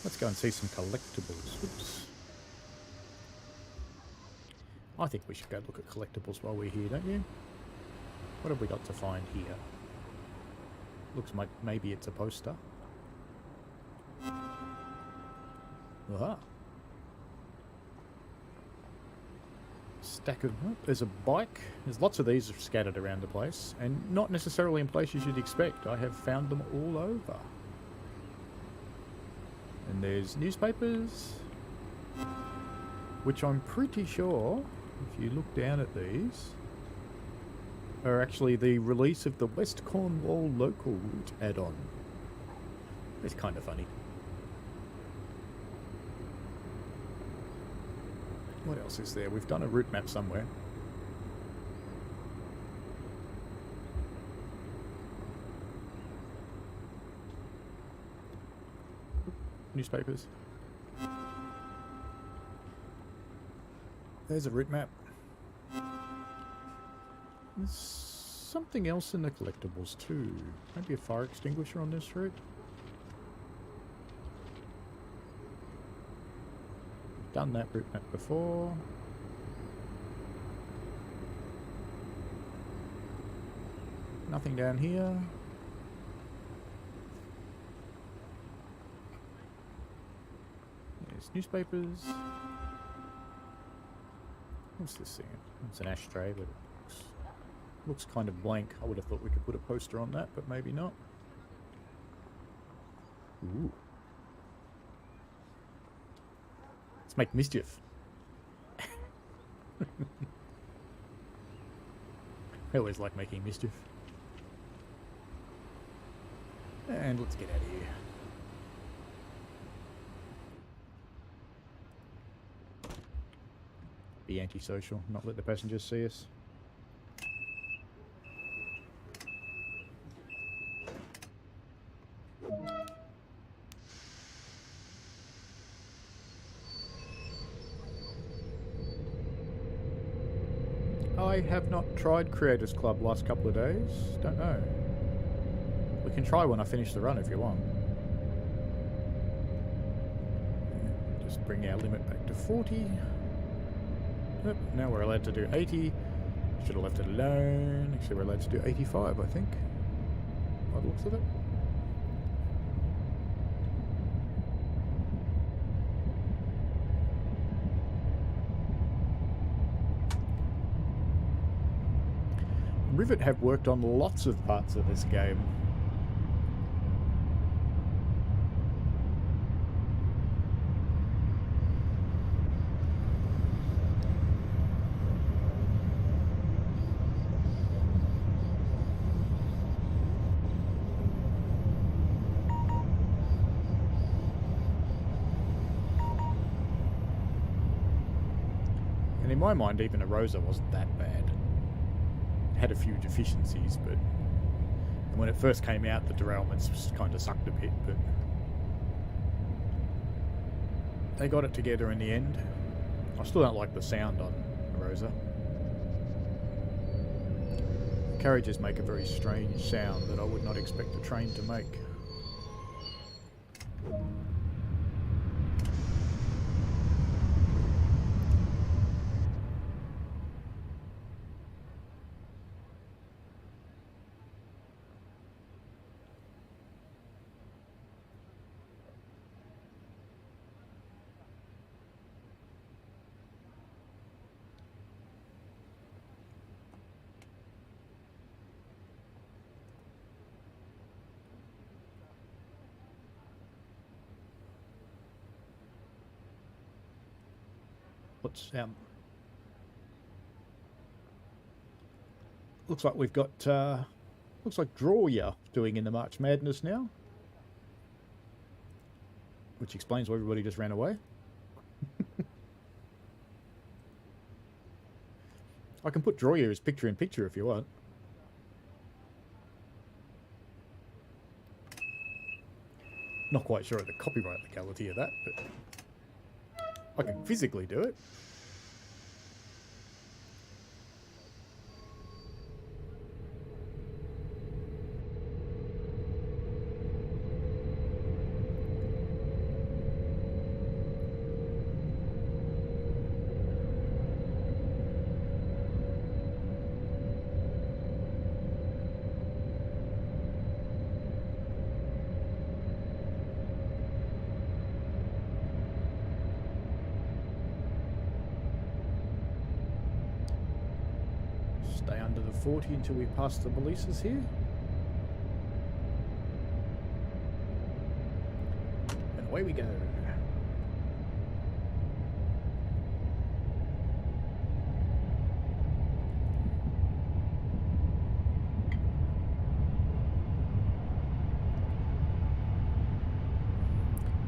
Let's go and see some collectibles. Oops. I think we should go look at collectibles while we're here, don't you? What have we got to find here? Looks like maybe it's a poster. Aha. Stack of... Oh, there's a bike. There's lots of these scattered around the place, and not necessarily in places you'd expect. I have found them all over. And there's newspapers, which I'm pretty sure, if you look down at these, are actually the release of the West Cornwall Local Route add-on. It's kind of funny. What else is there? We've done a route map somewhere. Newspapers. There's a route map. There's something else in the collectibles too. Maybe a fire extinguisher on this route. Done that route map before. Nothing down here. There's newspapers. What's this thing? It's an ashtray, but it looks kind of blank. I would have thought we could put a poster on that, but maybe not. Ooh. Let's make mischief. I always like making mischief. And let's get out of here. Be antisocial, not let the passengers see us. I have not tried Creators Club last couple of days. Don't know. We can try when I finish the run if you want. And just bring our limit back to 40. Yep, now we're allowed to do 80. Should have left it alone. Actually, we're allowed to do 85, I think. By the looks of it. Rivet have worked on lots of parts of this game. And in my mind, even a Rosa wasn't that bad. It had a few deficiencies, but when it first came out, the derailments kind of sucked a bit, but they got it together in the end. I still don't like the sound on Rosa. Carriages make a very strange sound that I would not expect a train to make. What's looks like we've got looks like Drawya doing in the March Madness now, which explains why everybody just ran away. I can put Drawya as picture in picture if you want. Not quite sure of the copyright legality of that, but I can physically do it. Stay under the 40 until we pass the Balises here. And away we go.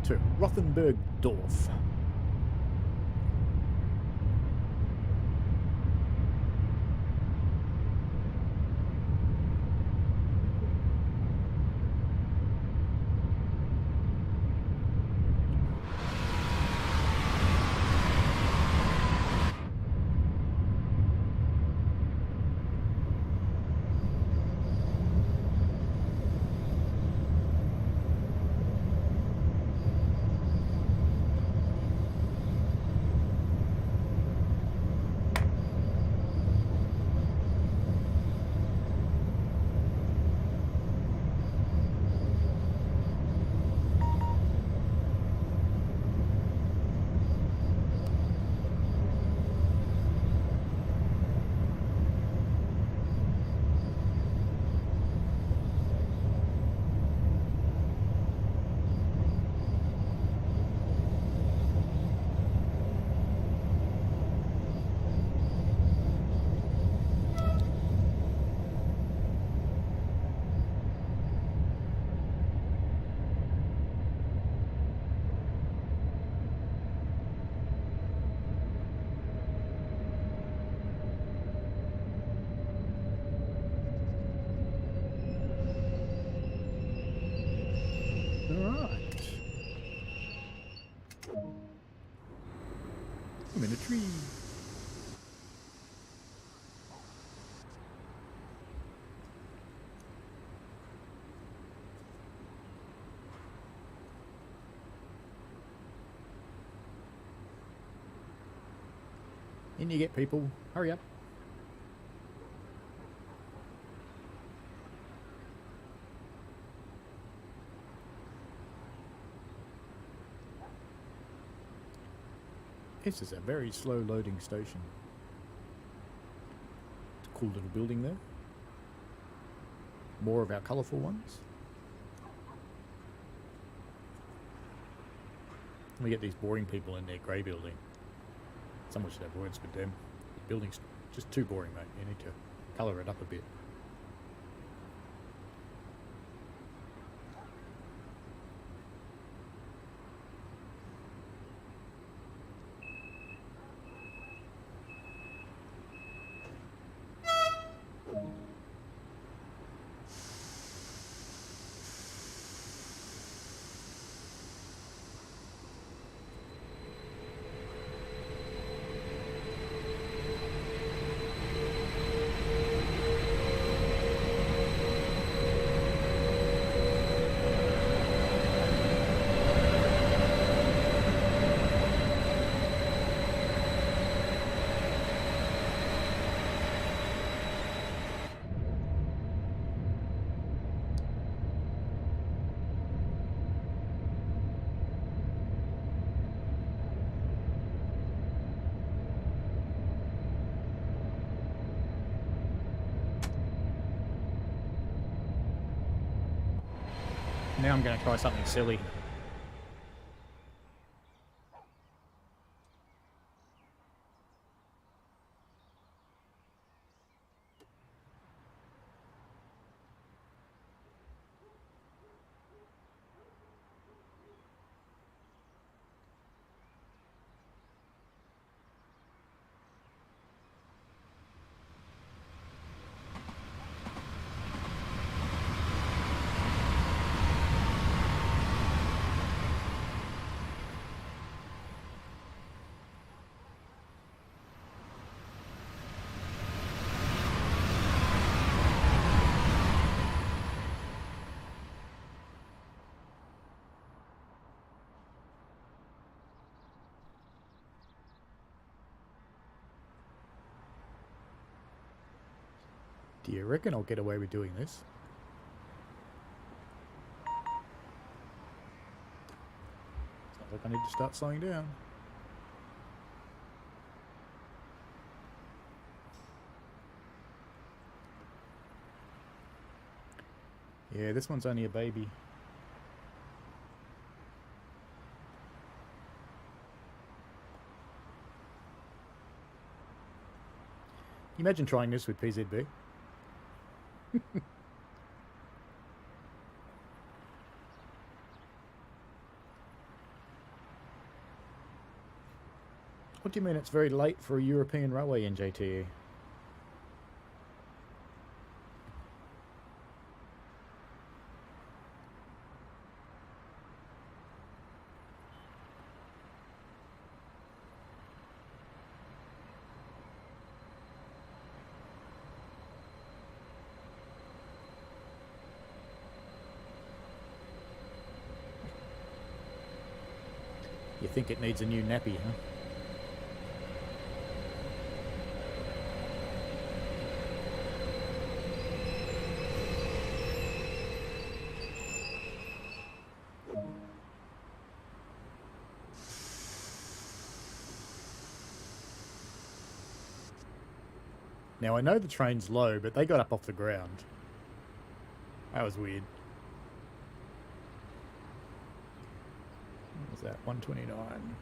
To Rothenburg-Dorf. I'm in a tree. In you get, people. Hurry up. This is a very slow loading station. It's a cool little building there. More of our colourful ones. We get these boring people in their grey building. Someone should have words with them. The building's just too boring, mate. You need to colour it up a bit. Now I'm going to try something silly. Do you reckon I'll get away with doing this? Sounds like I need to start slowing down. Yeah, this one's only a baby. Imagine trying this with PZB. What do you mean it's very late for a European railway NJTE? You think it needs a new nappy, huh? Now I know the train's low, but they got up off the ground. That was weird. What was that? 129.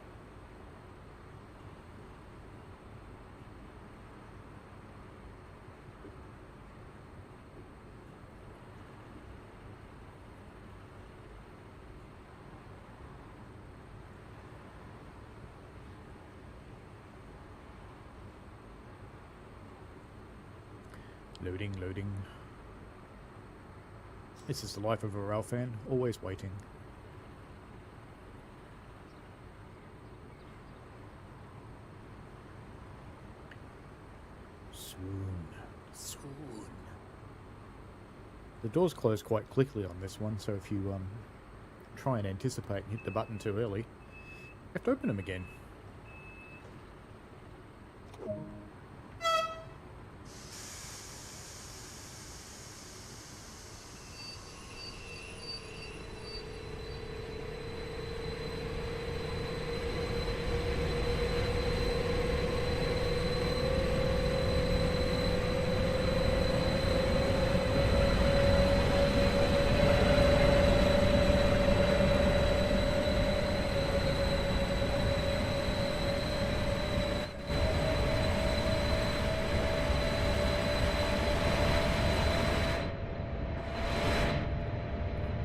Loading, loading. This is the life of a rail fan, always waiting. Swoon. Swoon. The doors close quite quickly on this one, so if you try and anticipate and hit the button too early, you have to open them again.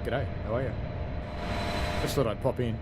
G'day, how are you? Just thought I'd pop in.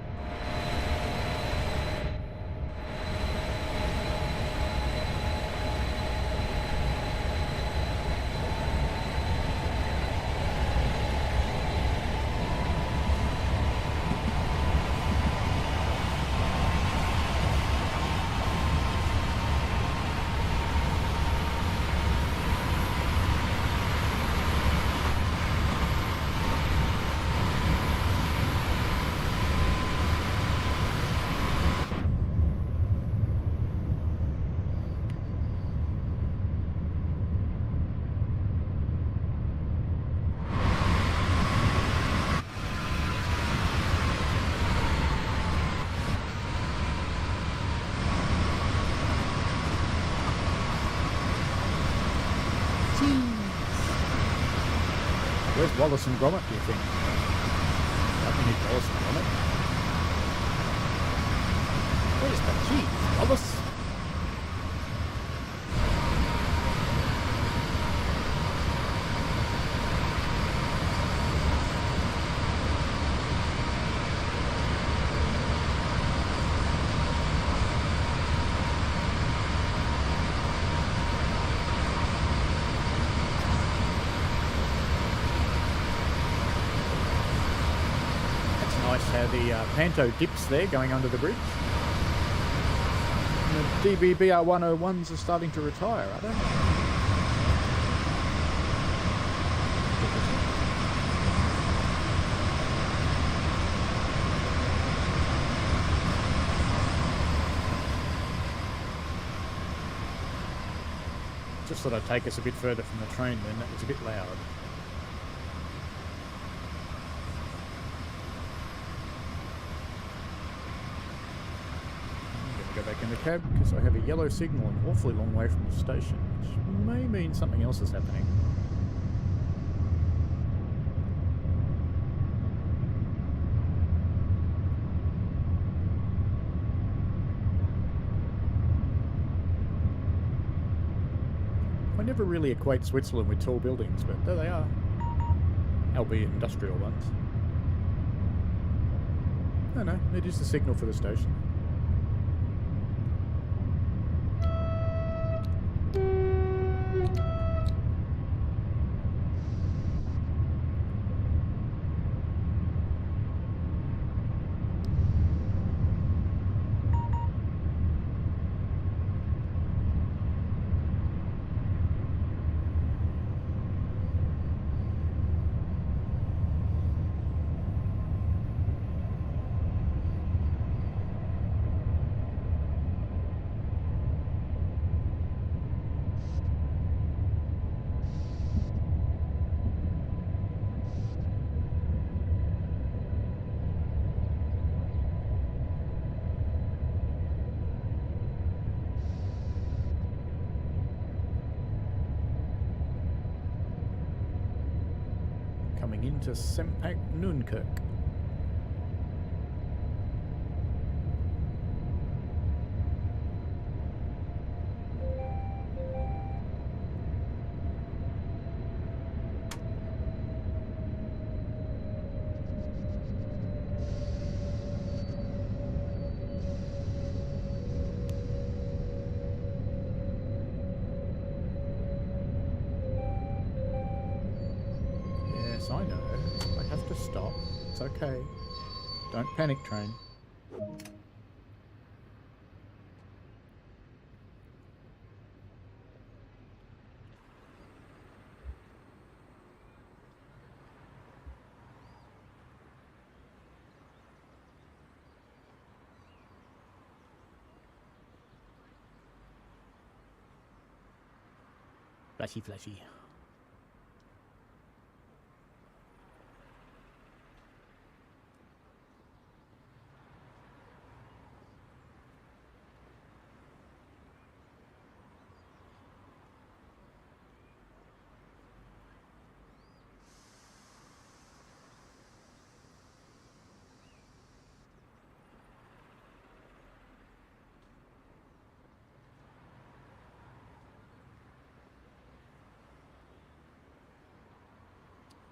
Where's Wallace and Gromit, do you think? need policy on it. Where's the cheese, Wallace? How the Panto dips there going under the bridge. And the DBBR 101s are starting to retire, are they? Just thought I'd take us a bit further from the train then, that was a bit loud. Go back in the cab because I have a yellow signal an awfully long way from the station, which may mean something else is happening. I never really equate Switzerland with tall buildings, but there they are, albeit industrial ones. Oh no, it is the signal for the station. Coming into Sempak Nunkirk. I know. I have to stop. It's okay. Don't panic, train. Flashy, flashy.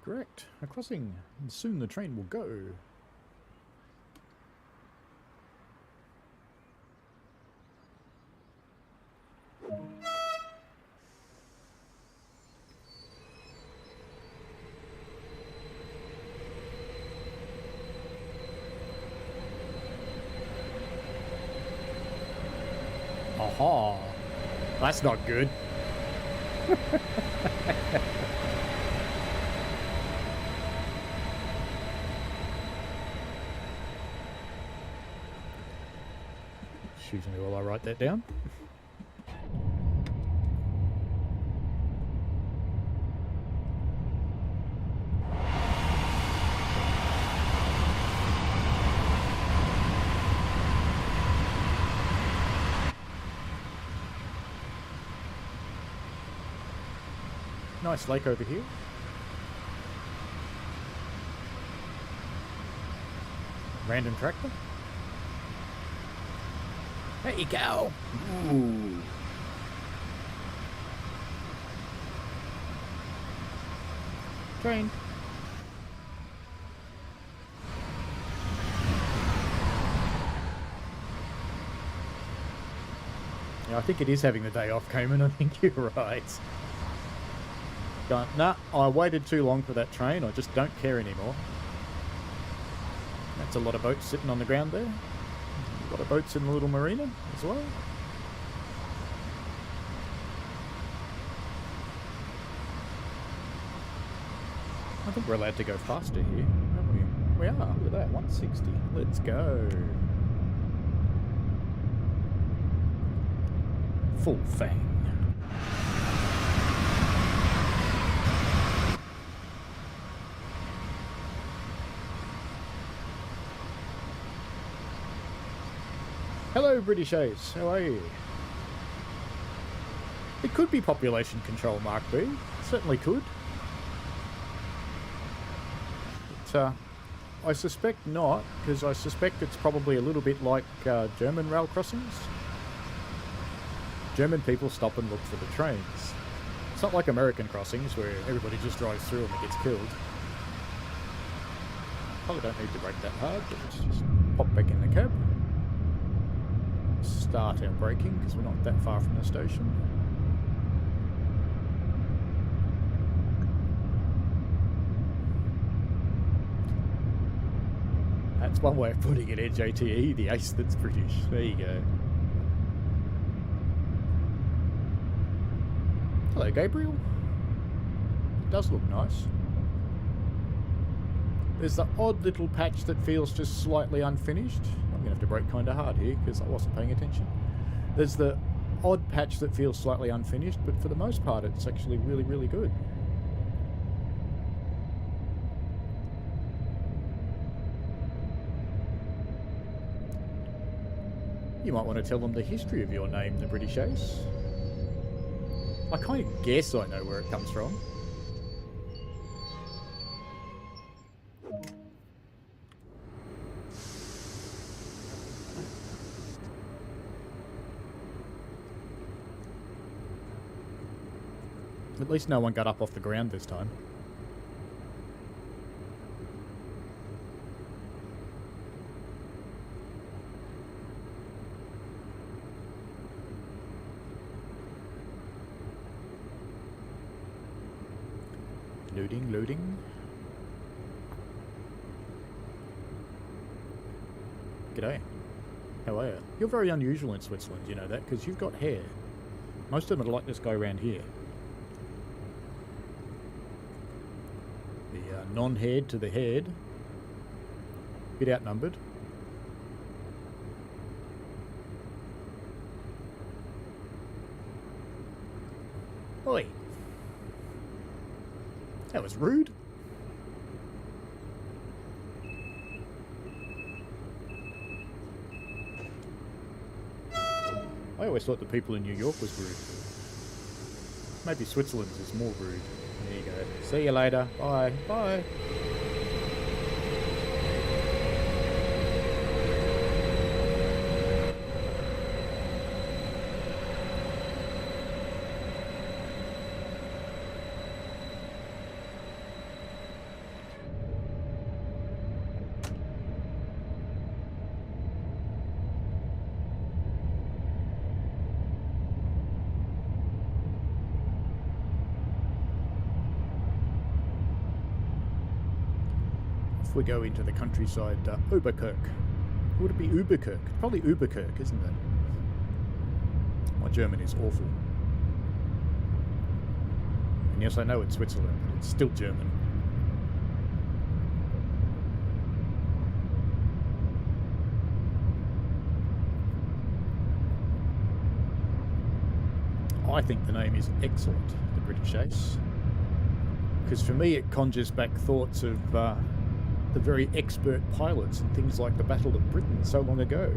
Correct. A crossing, and soon the train will go. Aha! That's not good. Excuse me while I write that down. Nice lake over here. Random tractor. There you go. Ooh. Train. Yeah, I think it is having the day off, Cayman. I think you're right. Nah, I waited too long for that train. I just don't care anymore. That's a lot of boats sitting on the ground there. A lot of boats in the little marina as well. I think we're allowed to go faster here, aren't we? We are. Look at that, 160. Let's go. Full fang. Hello, British Ace. How are you? It could be population control, Mark B. It certainly could. But, I suspect not, because I suspect it's probably a little bit like German rail crossings. German people stop and look for the trains. It's not like American crossings where everybody just drives through and gets killed. Probably don't need to brake that hard, but let's just pop back in the cab. Start our braking because we're not that far from the station. That's one way of putting it, NJTE, the ace that's British. There you go. Hello, Gabriel. It does look nice. There's the odd little patch that feels just slightly unfinished. I'm going to have to brake kind of hard here because I wasn't paying attention. There's the odd patch that feels slightly unfinished, but for the most part it's actually really, really good. You might want to tell them the history of your name, the British Ace. I kind of guess I know where it comes from. At least no one got up off the ground this time. Loading, loading. G'day. How are you? You're very unusual in Switzerland, you know that, because you've got hair. Most of them are like this guy around here. The non-haired to the haired. Bit outnumbered. Oi. That was rude. I always thought the people in New York was rude. Maybe Switzerland's is more rude. There you go. See you later. Bye. Bye. If we go into the countryside, Oberkirk. Would it be Uberkirk? Probably Uberkirk, isn't it? My German is awful. And yes, I know it's Switzerland, but it's still German. I think the name is excellent, the British Ace. Because for me it conjures back thoughts of the very expert pilots and things like the Battle of Britain so long ago.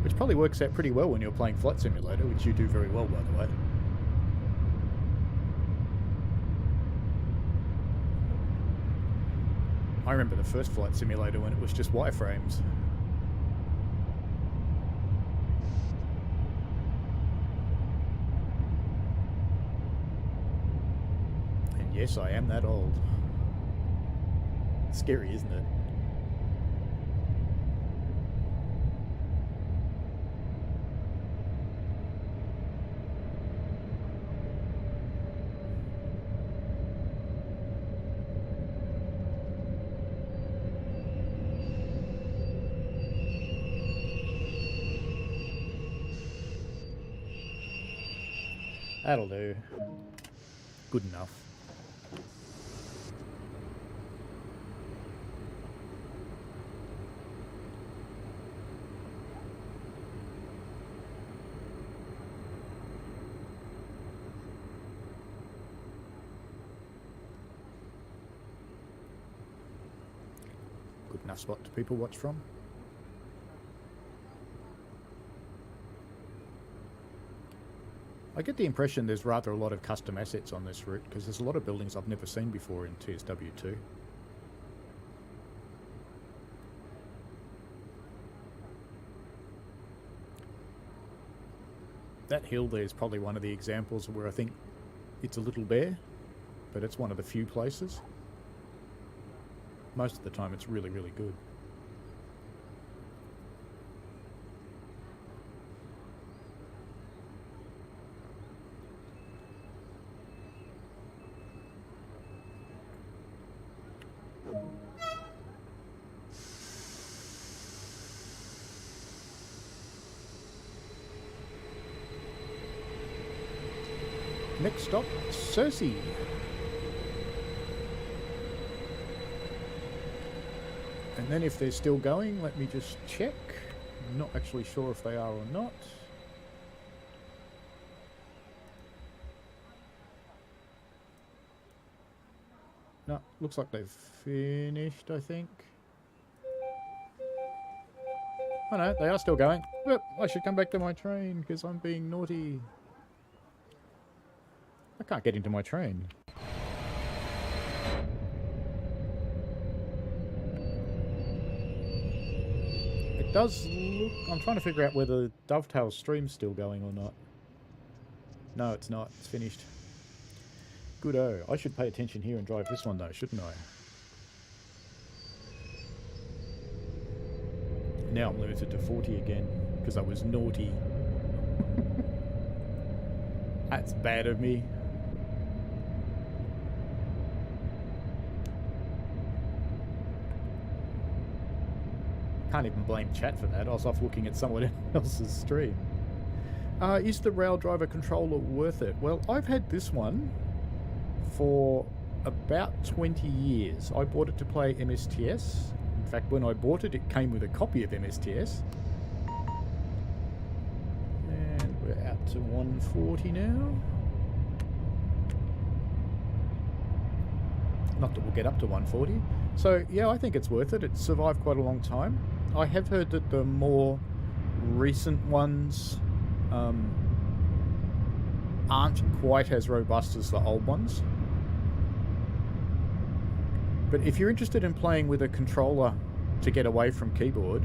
Which probably works out pretty well when you're playing Flight Simulator, which you do very well, by the way. I remember the first Flight Simulator when it was just wireframes. And yes, I am that old. Scary, isn't it? That'll do. Good enough. Good enough spot to people watch from. I get the impression there's rather a lot of custom assets on this route because there's a lot of buildings I've never seen before in TSW2. That hill there is probably one of the examples where I think it's a little bare, but it's one of the few places. Most of the time it's really, really good. Next stop, Sursee. And then if they're still going, let me just check. I'm not actually sure if they are or not. No, looks like they've finished, I think. Oh no, they are still going. Well, I should come back to my train because I'm being naughty. I can't get into my train. It does look... I'm trying to figure out whether Dovetail Stream's still going or not. No, it's not. It's finished. Good-o. I should pay attention here and drive this one though, shouldn't I? Now I'm limited to 40 again because I was naughty. That's bad of me. Can't even blame chat for that. I was off looking at someone else's stream. Is the rail driver controller worth it? Well, I've had this one for about 20 years. I bought it to play MSTS. In fact, when I bought it, it came with a copy of MSTS. And we're out to 140 now. Not that we'll get up to 140. So, yeah, I think it's worth it. It's survived quite a long time. I have heard that the more recent ones aren't quite as robust as the old ones. But if you're interested in playing with a controller to get away from keyboard,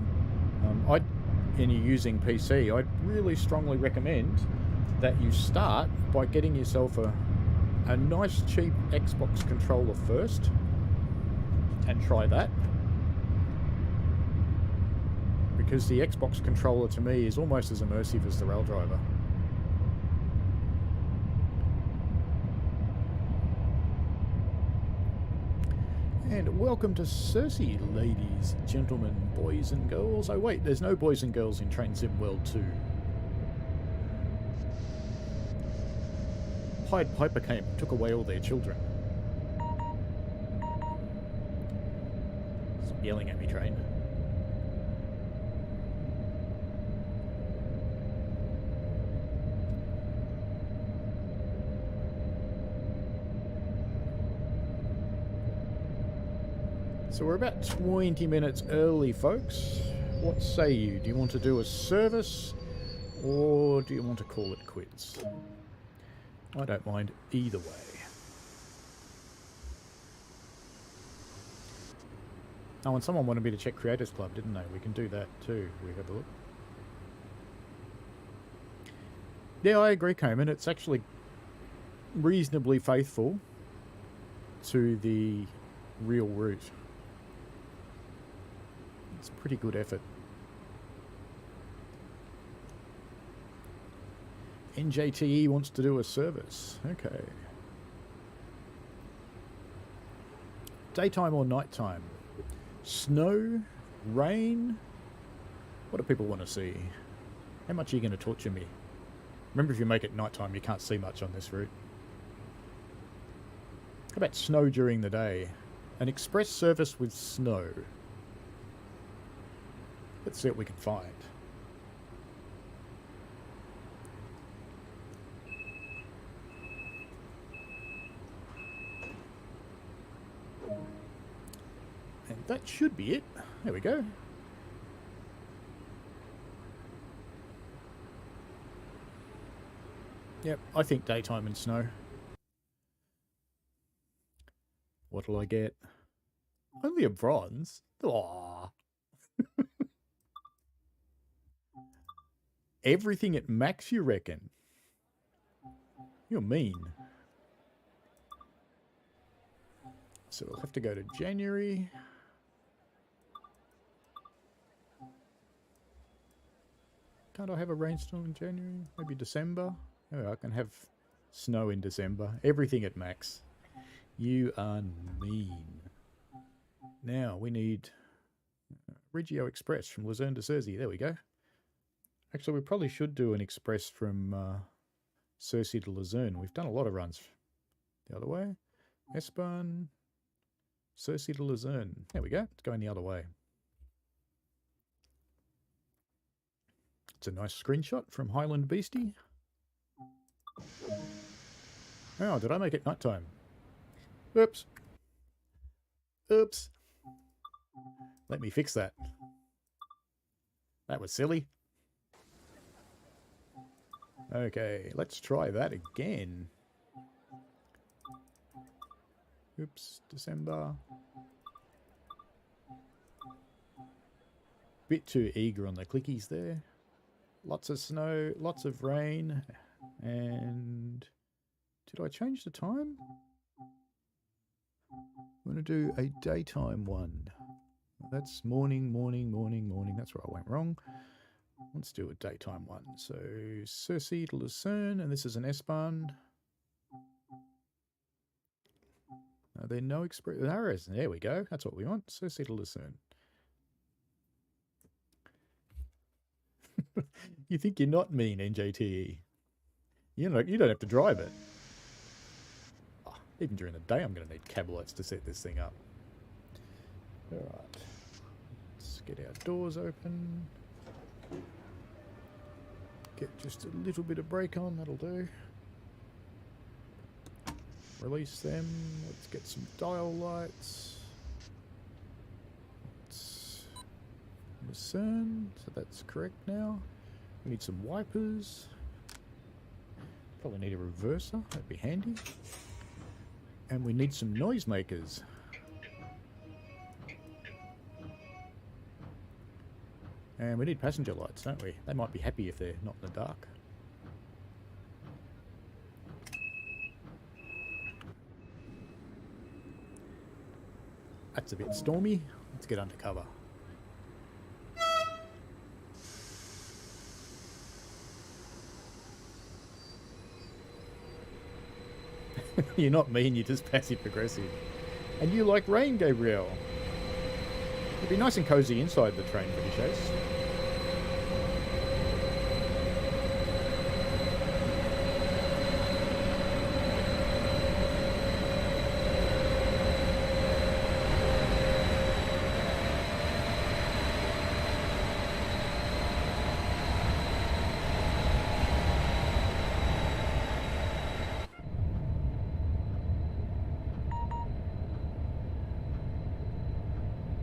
and you're using PC, I'd really strongly recommend that you start by getting yourself a nice cheap Xbox controller first and try that. Because the Xbox controller to me is almost as immersive as the rail driver. And welcome to Sursee, ladies, gentlemen, boys and girls. Oh wait, there's no boys and girls in Train Sim World 2. Pied Piper came, took away all their children. Stop yelling at me, train. So we're about 20 minutes early, folks. What say you? Do you want to do a service, or do you want to call it quits? I don't mind either way. Oh, and someone wanted me to check Creators Club, didn't they? We can do that too. We have a look. Yeah, I agree, Coleman. It's actually reasonably faithful to the real route. It's pretty good effort. NJTE wants to do a service. Okay. Daytime or nighttime? Snow? Rain? What do people want to see? How much are you going to torture me? Remember, if you make it nighttime, you can't see much on this route. How about snow during the day? An express service with snow. Let's see what we can find. And that should be it. There we go. Yep, I think daytime and snow. What'll I get? Only a bronze? Aww. Everything at max, you reckon? You're mean. So we'll have to go to January. Can't I have a rainstorm in January? Maybe December? Oh, I can have snow in December. Everything at max. You are mean. Now we need Regio Express from Lucerne to Sursee. There we go. Actually, we probably should do an express from Sursee to Lucerne. We've done a lot of runs the other way. Espan, Sursee to Lucerne. There we go. It's going the other way. It's a nice screenshot from Highland Beastie. Oh, did I make it nighttime? Oops. Oops. Let me fix that. That was silly. Okay, let's try that again. Oops, December. Bit too eager on the clickies there. Lots of snow, lots of rain, and did I change the time? I'm going to do a daytime one. That's morning, morning, morning, morning. That's where I went wrong. Let's do a daytime one. So Sursee to Lucerne, and this is an S-Bahn. Are there no express? There we go. That's what we want. Sursee to Lucerne. You think you're not mean, NJTE? You don't have to drive it. Oh, even during the day, I'm going to need cab lights to set this thing up. All right. Let's get our doors open. Get just a little bit of brake on. That'll do. Release them. Let's get some dial lights. Lucerne, so that's correct now. We need some wipers. Probably need a reverser, that'd be handy. And we need some noisemakers. And we need passenger lights, don't we? They might be happy if they're not in the dark. That's a bit stormy. Let's get under cover. You're not mean, you're just passive-aggressive. And you like rain, Gabriel. It'd be nice and cozy inside the train for the chase.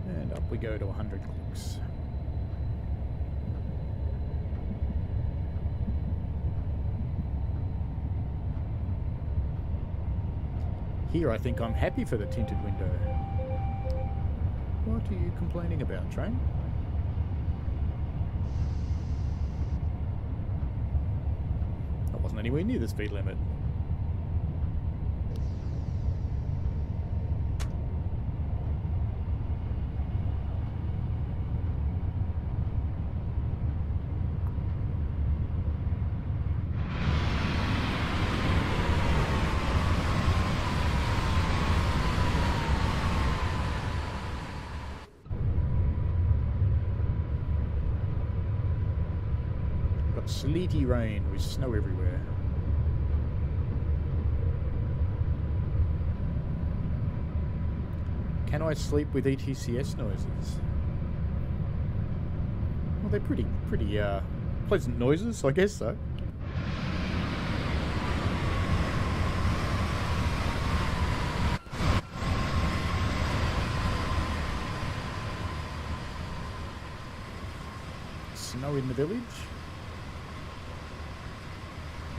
And up we go to 100 clicks. Here I think I'm happy for the tinted window. What are you complaining about, train? I wasn't anywhere near the speed limit. Sleety rain with snow everywhere. Can I sleep with ETCS noises? Well, they're pretty pleasant noises, I guess so. Snow in the village.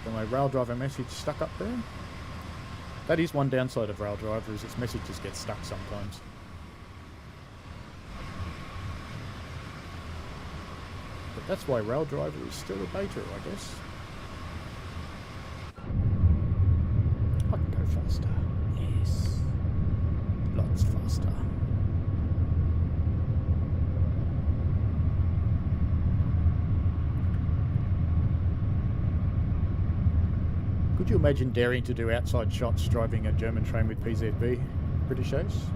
Got my rail driver message stuck up there. That is one downside of rail driver, is its messages get stuck sometimes. But that's why rail driver is still a beta, I guess. I can go faster. Yes. Lots faster. Could you imagine daring to do outside shots driving a German train with PZB, British Ace?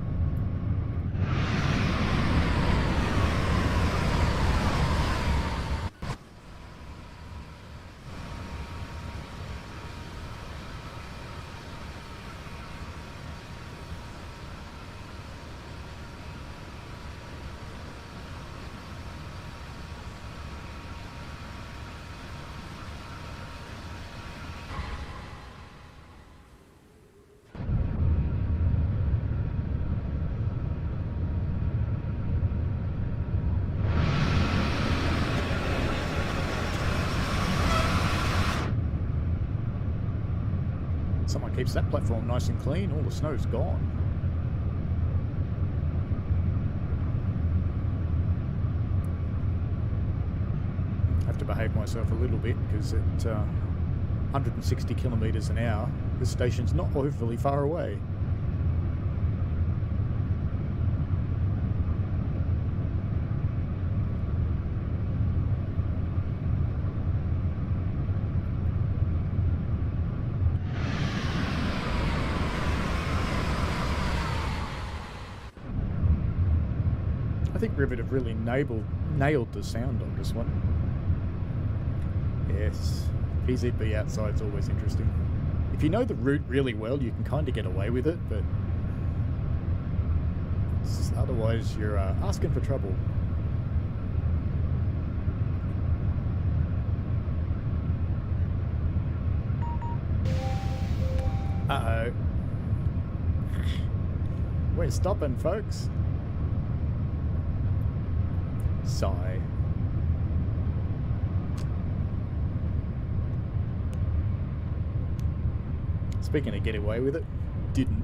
Someone keeps that platform nice and clean, all the snow's gone. I have to behave myself a little bit because at 160 kilometres an hour, this station's not overly far away. I think Rivet have really nailed the sound on this one. Yes, PZB outside's always interesting. If you know the route really well, you can kind of get away with it, but otherwise you're asking for trouble. Uh-oh. We're stopping, folks. Sigh. Speaking of get away with it, didn't.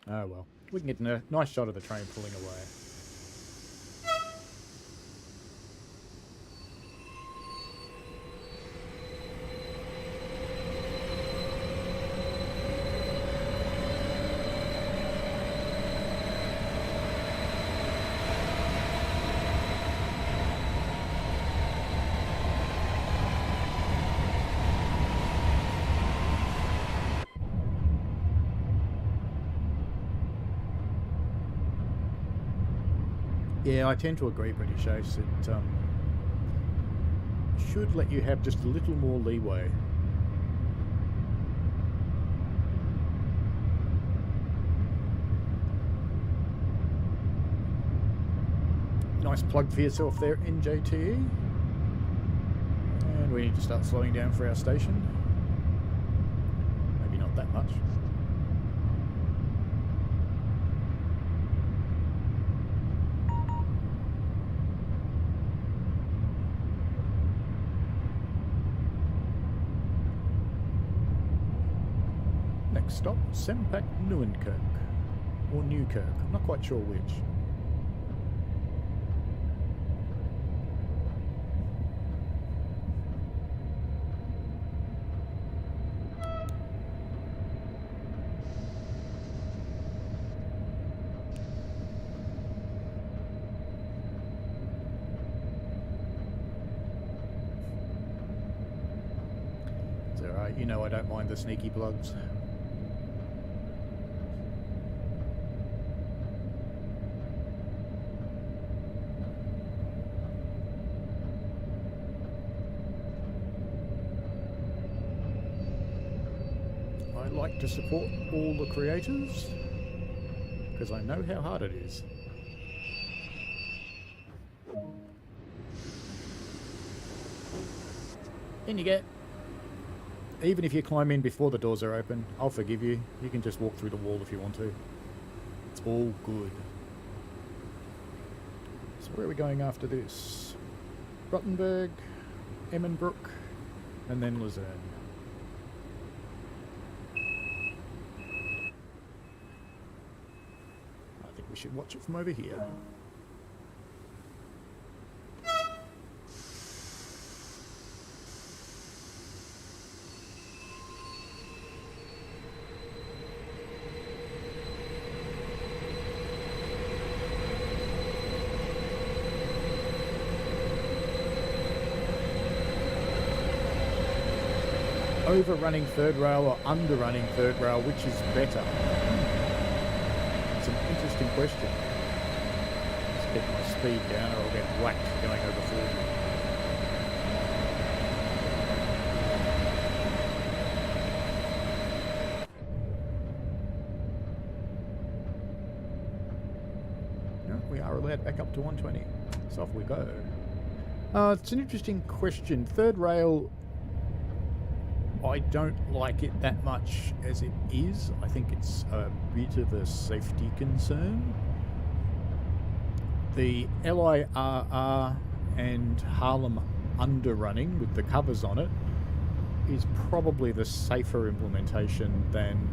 Oh well, we can get a nice shot of the train pulling away. Yeah, I tend to agree, British Ace. It should let you have just a little more leeway. Nice plug for yourself there, NJTE. And we need to start slowing down for our station. Maybe not that much. Next stop, Sempak Nieuwenkirk. Or Newkirk. I'm not quite sure which. It's alright, you know I don't mind the sneaky plugs. I like to support all the creators because I know how hard it is. In you get. Even if you climb in before the doors are open, I'll forgive you. You can just walk through the wall if you want to. It's all good. So where are we going after this? Rottenburg, Emmenbrook, and then Lucerne. I think we should watch it from over here. Overrunning third rail or underrunning third rail, which is better? It's an interesting question. Let's get my speed down or I'll get whacked for going over 40. No, we are allowed back up to 120. So off we go. It's an interesting question. Third rail, I don't like it that much as it is. I think it's a bit of a safety concern. The LIRR and Harlem underrunning with the covers on it is probably the safer implementation than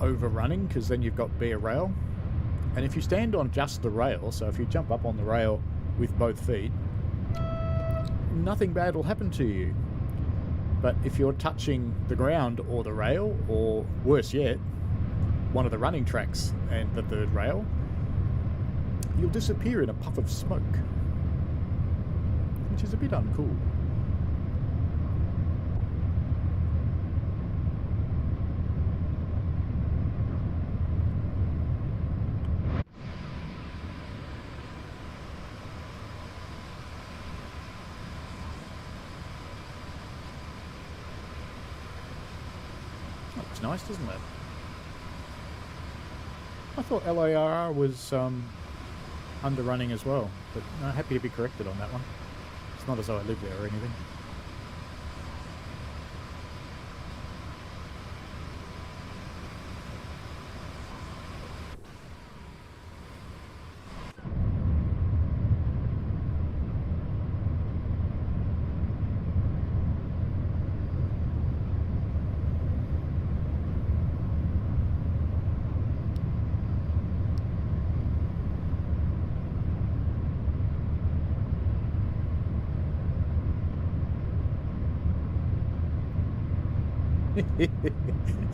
overrunning, because then you've got bare rail. And if you stand on just the rail, so if you jump up on the rail with both feet, nothing bad will happen to you. But if you're touching the ground or the rail, or worse yet, one of the running tracks and the third rail, you'll disappear in a puff of smoke, which is a bit uncool. Looks nice, doesn't it? I thought LARR was underrunning as well, but no, happy to be corrected on that one. It's not as though I live there or anything.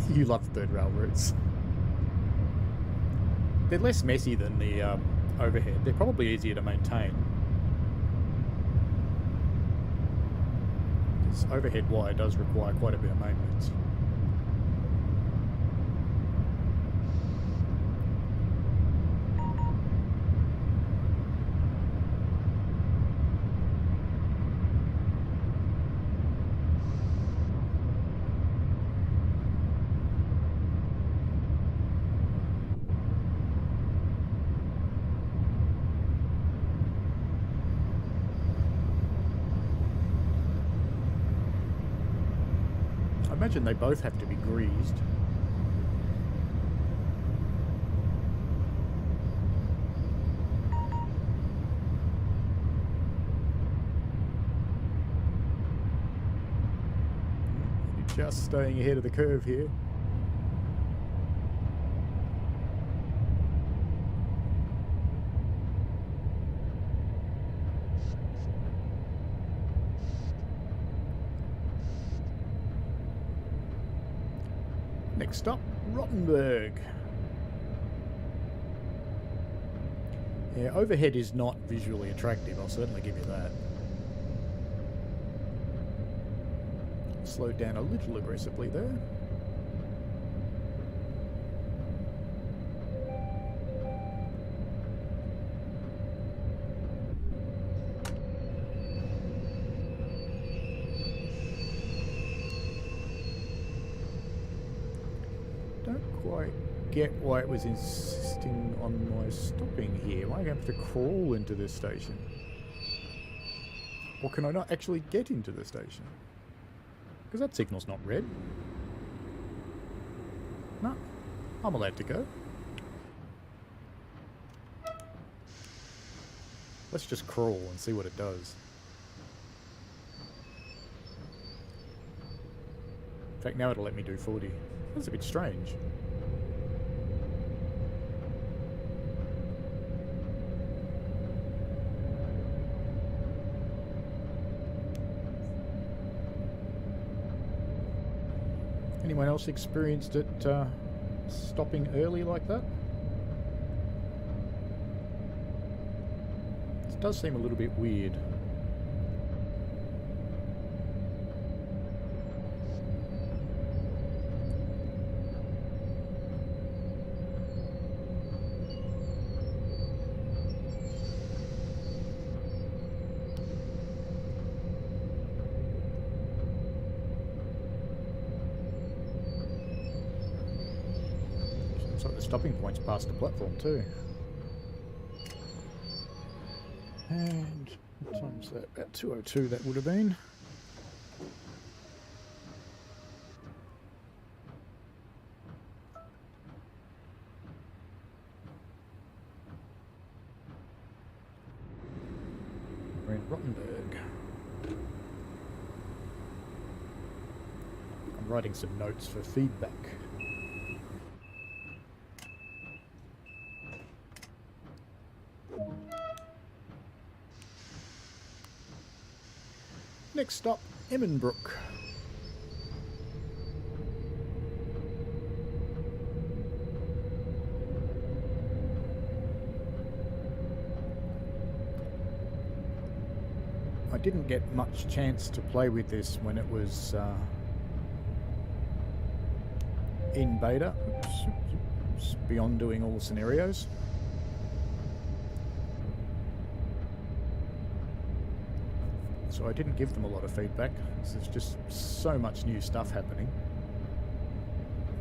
You love third rail routes. They're less messy than the overhead. They're probably easier to maintain. This overhead wire does require quite a bit of maintenance. I imagine they both have to be greased. Just staying ahead of the curve here. Next stop, Rottenburg. Yeah, overhead is not visually attractive, I'll certainly give you that. Slowed down a little aggressively there. Don't quite get why it was insisting on my stopping here. Am I going to have to crawl into this station? Or can I not actually get into the station? Because that signal's not red. No, I'm allowed to go. Let's just crawl and see what it does. In fact, now it'll let me do 40. That's a bit strange. Anyone else experienced it stopping early like that? It does seem a little bit weird. Looks like the stopping point's past the platform too. And what time's that? About 2:02 that would have been. We're in Rottenburg. I'm writing some notes for feedback. Next stop, Emmenbrook. I didn't get much chance to play with this when it was in beta. Oops, beyond doing all the scenarios. So I didn't give them a lot of feedback. There's just so much new stuff happening.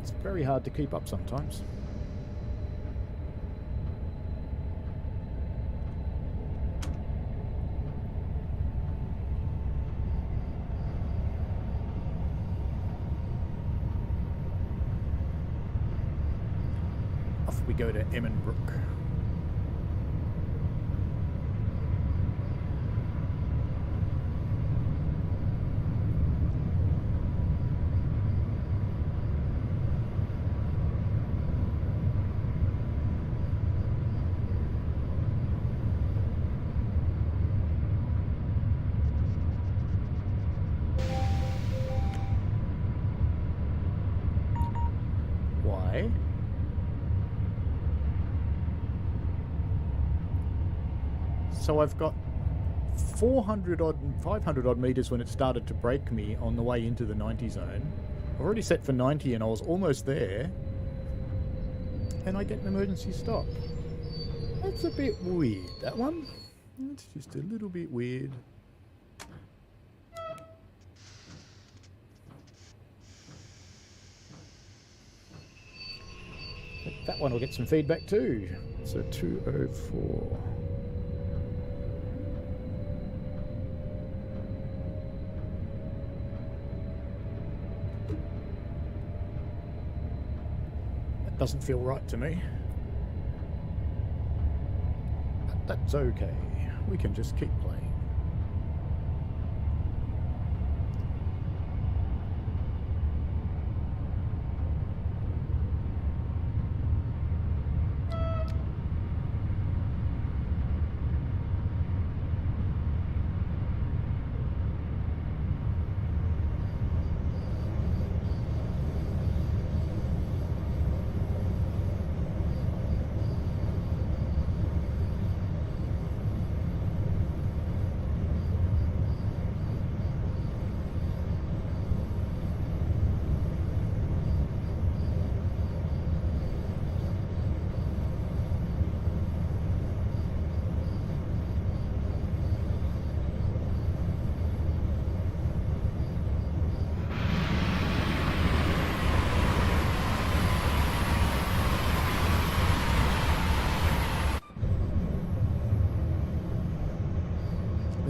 It's very hard to keep up sometimes. Off we go to Emmenbrook. So I've got 400 odd and 500 odd meters when it started to break me on the way into the 90 zone. I've already set for 90 and I was almost there. And I get an emergency stop. That's a bit weird, that one. It's just a little bit weird. But that one will get some feedback too. So 204. Doesn't feel right to me. But that's okay. We can just keep playing.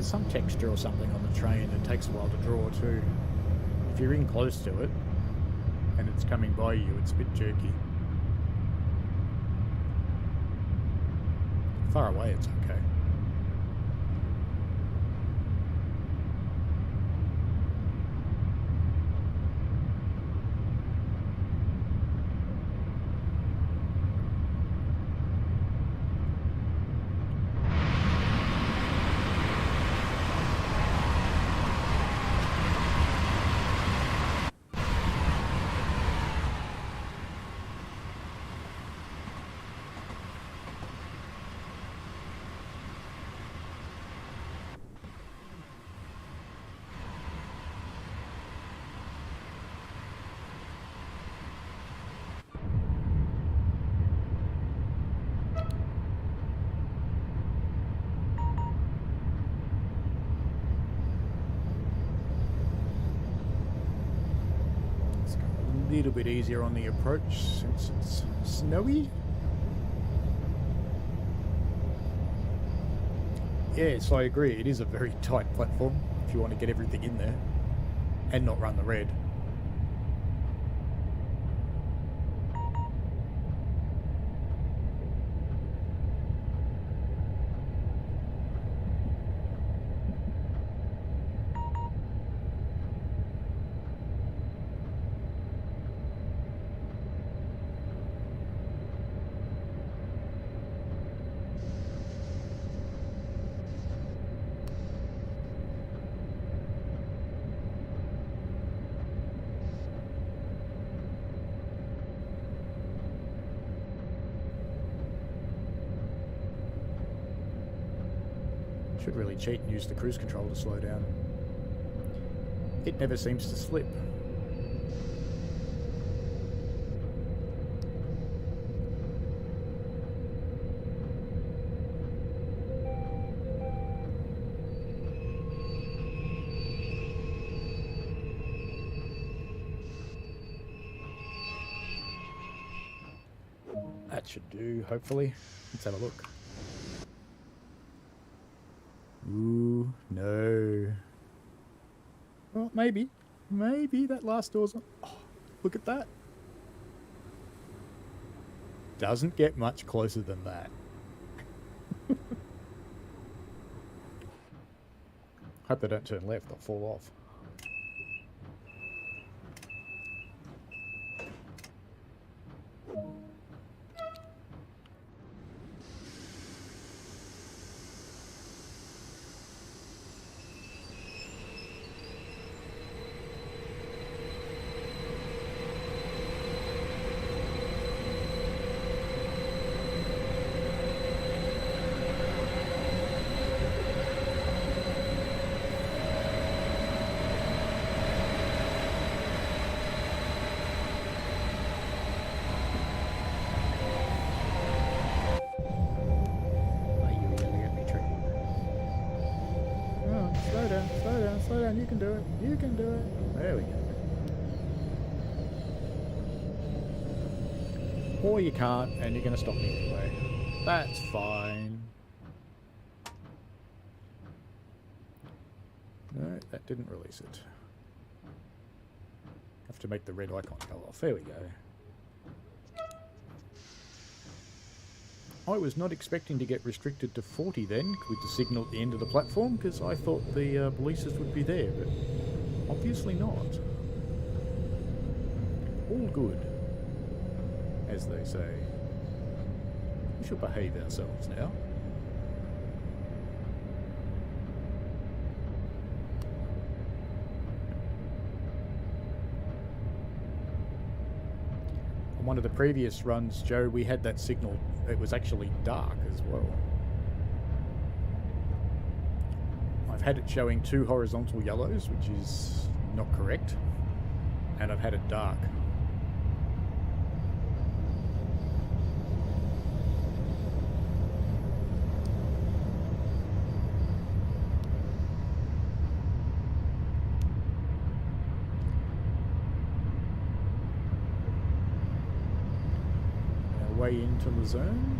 There's some texture or something on the train that takes a while to draw too. If you're in close to it and it's coming by you, it's a bit jerky. Far away, it's okay. A little bit easier on the approach since it's snowy. Yes, I agree. It is a very tight platform if you want to get everything in there and not run the red. Should really cheat and use the cruise control to slow down. It never seems to slip. That should do, hopefully. Let's have a look. Ooh, no. Well, maybe. Maybe that last door's on. Oh, look at that. Doesn't get much closer than that. Hope they don't turn left, they'll fall off. Slow down, you can do it. You can do it. There we go. Or you can't, and you're going to stop me anyway. That's fine. No, that didn't release it. Have to make the red icon go off. There we go. I was not expecting to get restricted to 40 then, with the signal at the end of the platform, because I thought the balistas would be there, but obviously not. All good, as they say. We should behave ourselves now. On one of the previous runs, Joe, we had that signal. It was actually dark as well. I've had it showing 2 horizontal yellows, which is not correct, and I've had it dark. Our way into Lucerne.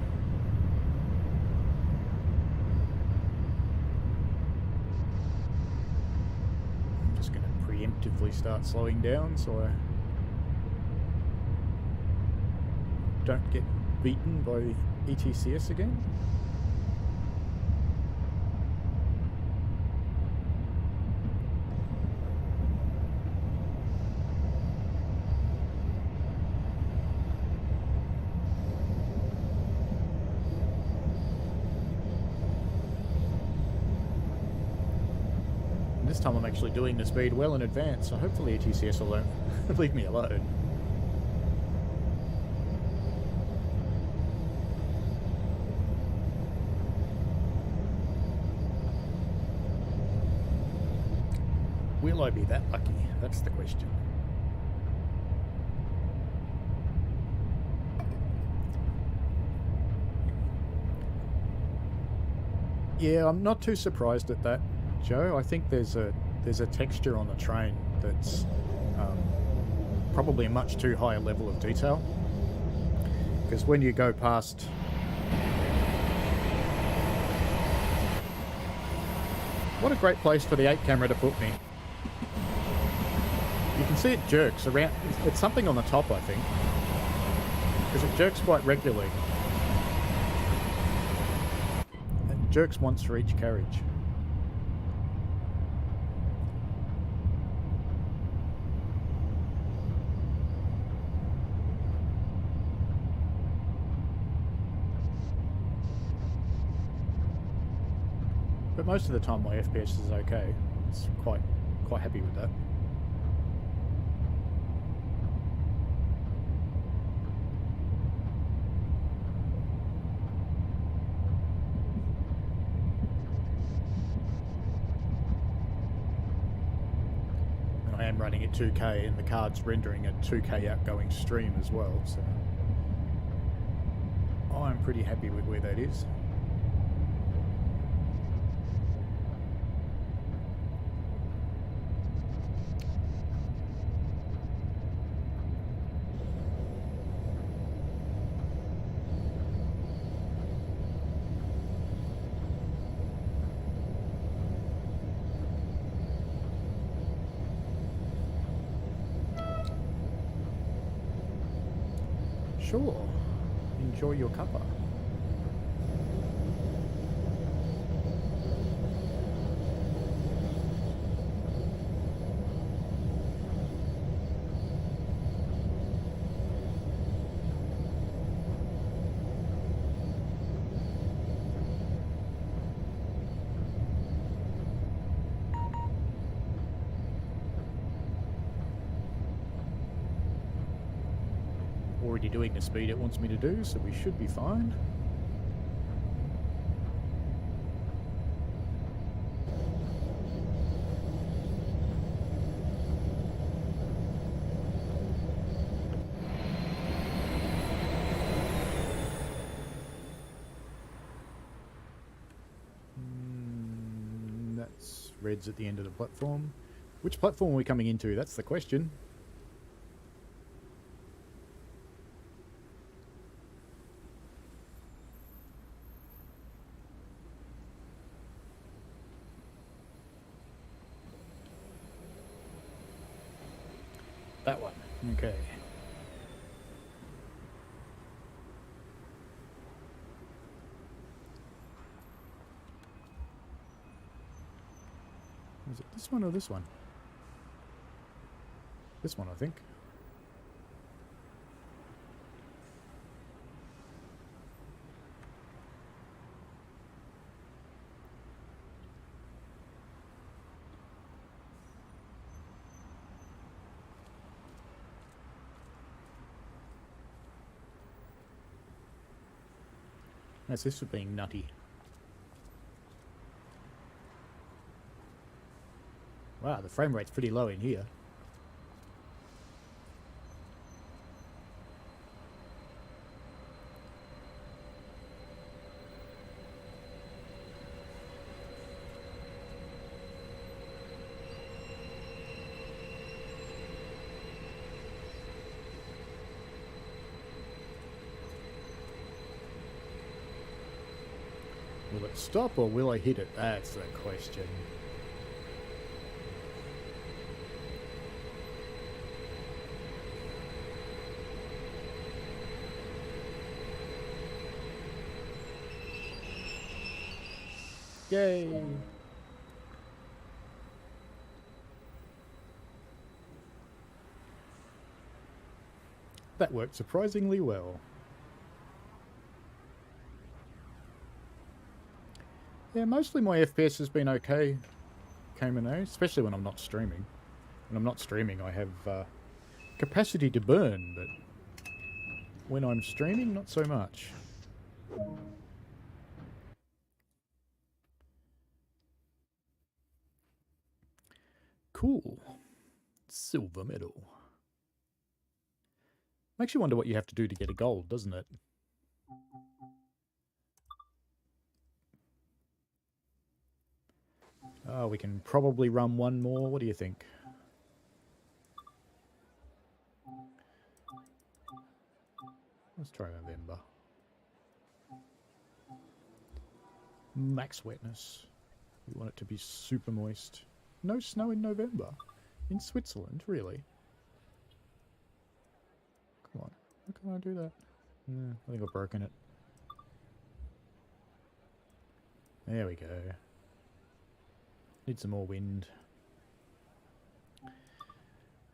actively start slowing down so I don't get beaten by ETCS again. This time I'm actually doing the speed well in advance, so hopefully ETCS will leave me alone. Will I be that lucky? That's the question. Yeah, I'm not too surprised at that, Joe. I think there's a texture on the train that's probably a much too high a level of detail. Because when you go past... What a great place for the 8 camera to put me. You can see it jerks around. It's something on the top, I think. Because it jerks quite regularly. It jerks once for each carriage. But most of the time my FPS is okay. It's quite happy with that. And I am running at 2K and the card's rendering a 2K outgoing stream as well, so I'm pretty happy with where that is. Sure. Enjoy your cuppa. Already doing the speed it wants me to do, so we should be fine. That's reds at the end of the platform. Which platform are we coming into? That's the question. That one. Okay. Is it this one or this one? This one, I think. That's this for being nutty. Wow, the frame rate's pretty low in here. Will it stop or will I hit it? That's the question. Yay! That worked surprisingly well. Yeah, mostly my FPS has been okay, Cayman, especially when I'm not streaming. When I'm not streaming, I have capacity to burn, but when I'm streaming, not so much. Cool. Silver medal. Makes you wonder what you have to do to get a gold, doesn't it? Oh, we can probably run one more. What do you think? Let's try November. Max wetness. We want it to be super moist. No snow in November. In Switzerland, really? Come on. How can I do that? I think I've broken it. There we go. Need some more wind.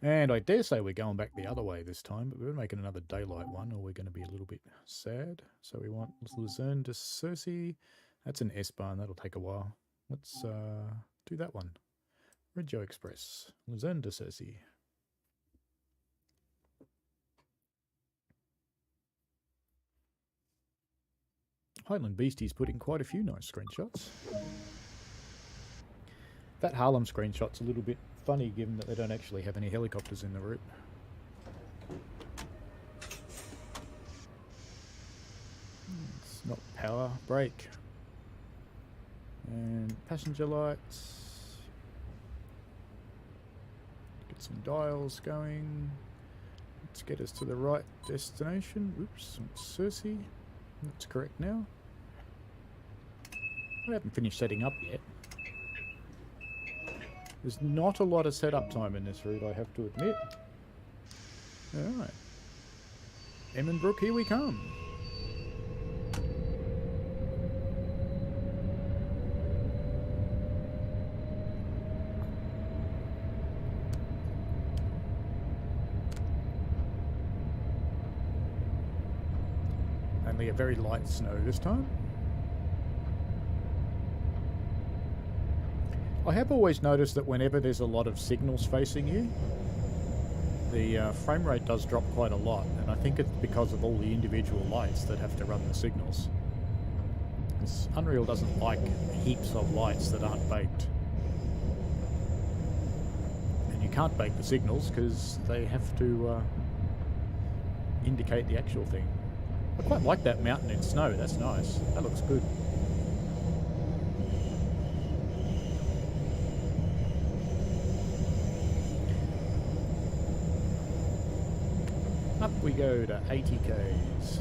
And I dare say we're going back the other way this time, but we're making another daylight one, or we're going to be a little bit sad. So we want Lucerne to Sursee. That's an S-Bahn. That'll take a while. Let's do that one. Reggio Express. Lucerne to Sursee. Highland Beastie's put in quite a few nice screenshots. That Harlem screenshot's a little bit funny given that they don't actually have any helicopters in the route. It's not power, brake. And passenger lights. Get some dials going. Let's get us to the right destination. Oops, Sursee. That's correct now. I haven't finished setting up yet. There's not a lot of setup time in this route, I have to admit. Alright. Emmenbrook, here we come. Only a very light snow this time. I have always noticed that whenever there's a lot of signals facing you, the frame rate does drop quite a lot, and I think it's because of all the individual lights that have to run the signals. Because Unreal doesn't like heaps of lights that aren't baked. And you can't bake the signals because they have to indicate the actual thing. I quite like that mountain in snow, that's nice. That looks good. Up we go to 80 k's.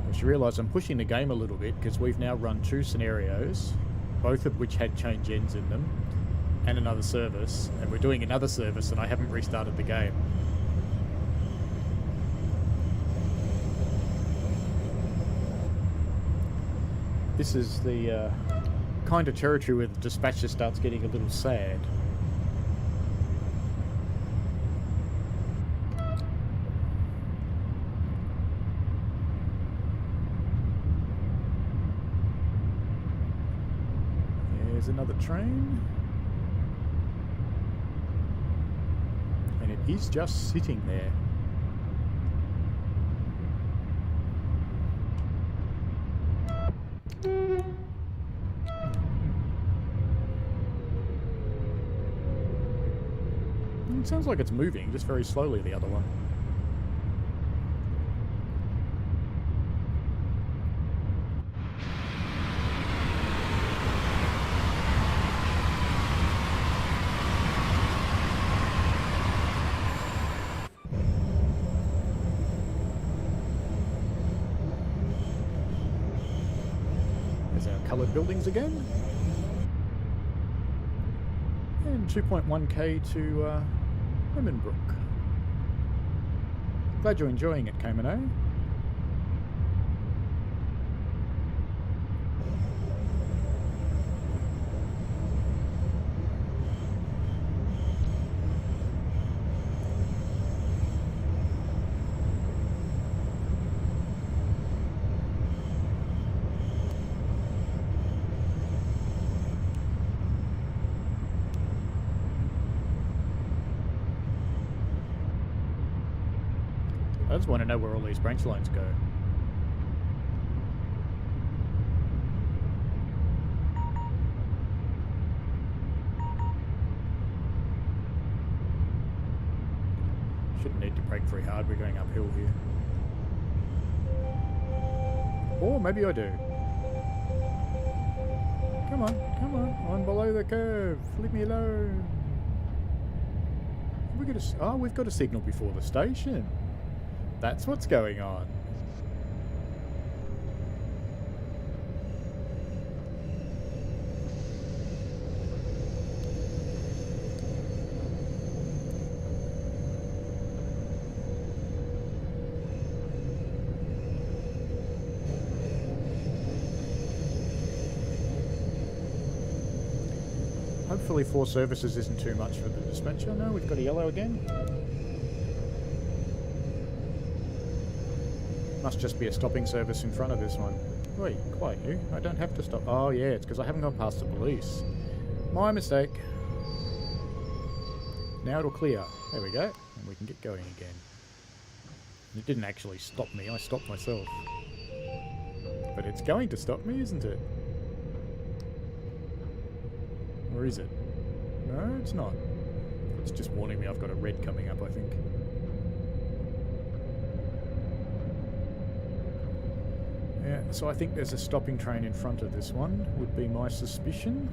I just realised I'm pushing the game a little bit because we've now run 2 scenarios, both of which had change ends in them, and another service, and we're doing another service and I haven't restarted the game. This is the kind of territory where the dispatcher starts getting a little sad. There's another train. And it is just sitting there. It sounds like it's moving, just very slowly, the other one. There's our coloured buildings again. And 2.1k to Emmenbrook. Glad you're enjoying it, Kamino. I just want to know where all these branch lines go. Shouldn't need to brake very hard, we're going uphill here. Or maybe I do. Come on, I'm below the curve, leave me alone. We've got a signal before the station. That's what's going on. Hopefully 4 services isn't too much for the dispatcher. No, we've got a yellow again. Must just be a stopping service in front of this one. Wait, quiet you. I don't have to stop. Oh yeah, it's because I haven't gone past the police. My mistake. Now it'll clear. There we go. And we can get going again. It didn't actually stop me, I stopped myself. But it's going to stop me, isn't it? Or is it? No, it's not. It's just warning me I've got a red coming up, I think. Yeah, so I think there's a stopping train in front of this one, would be my suspicion.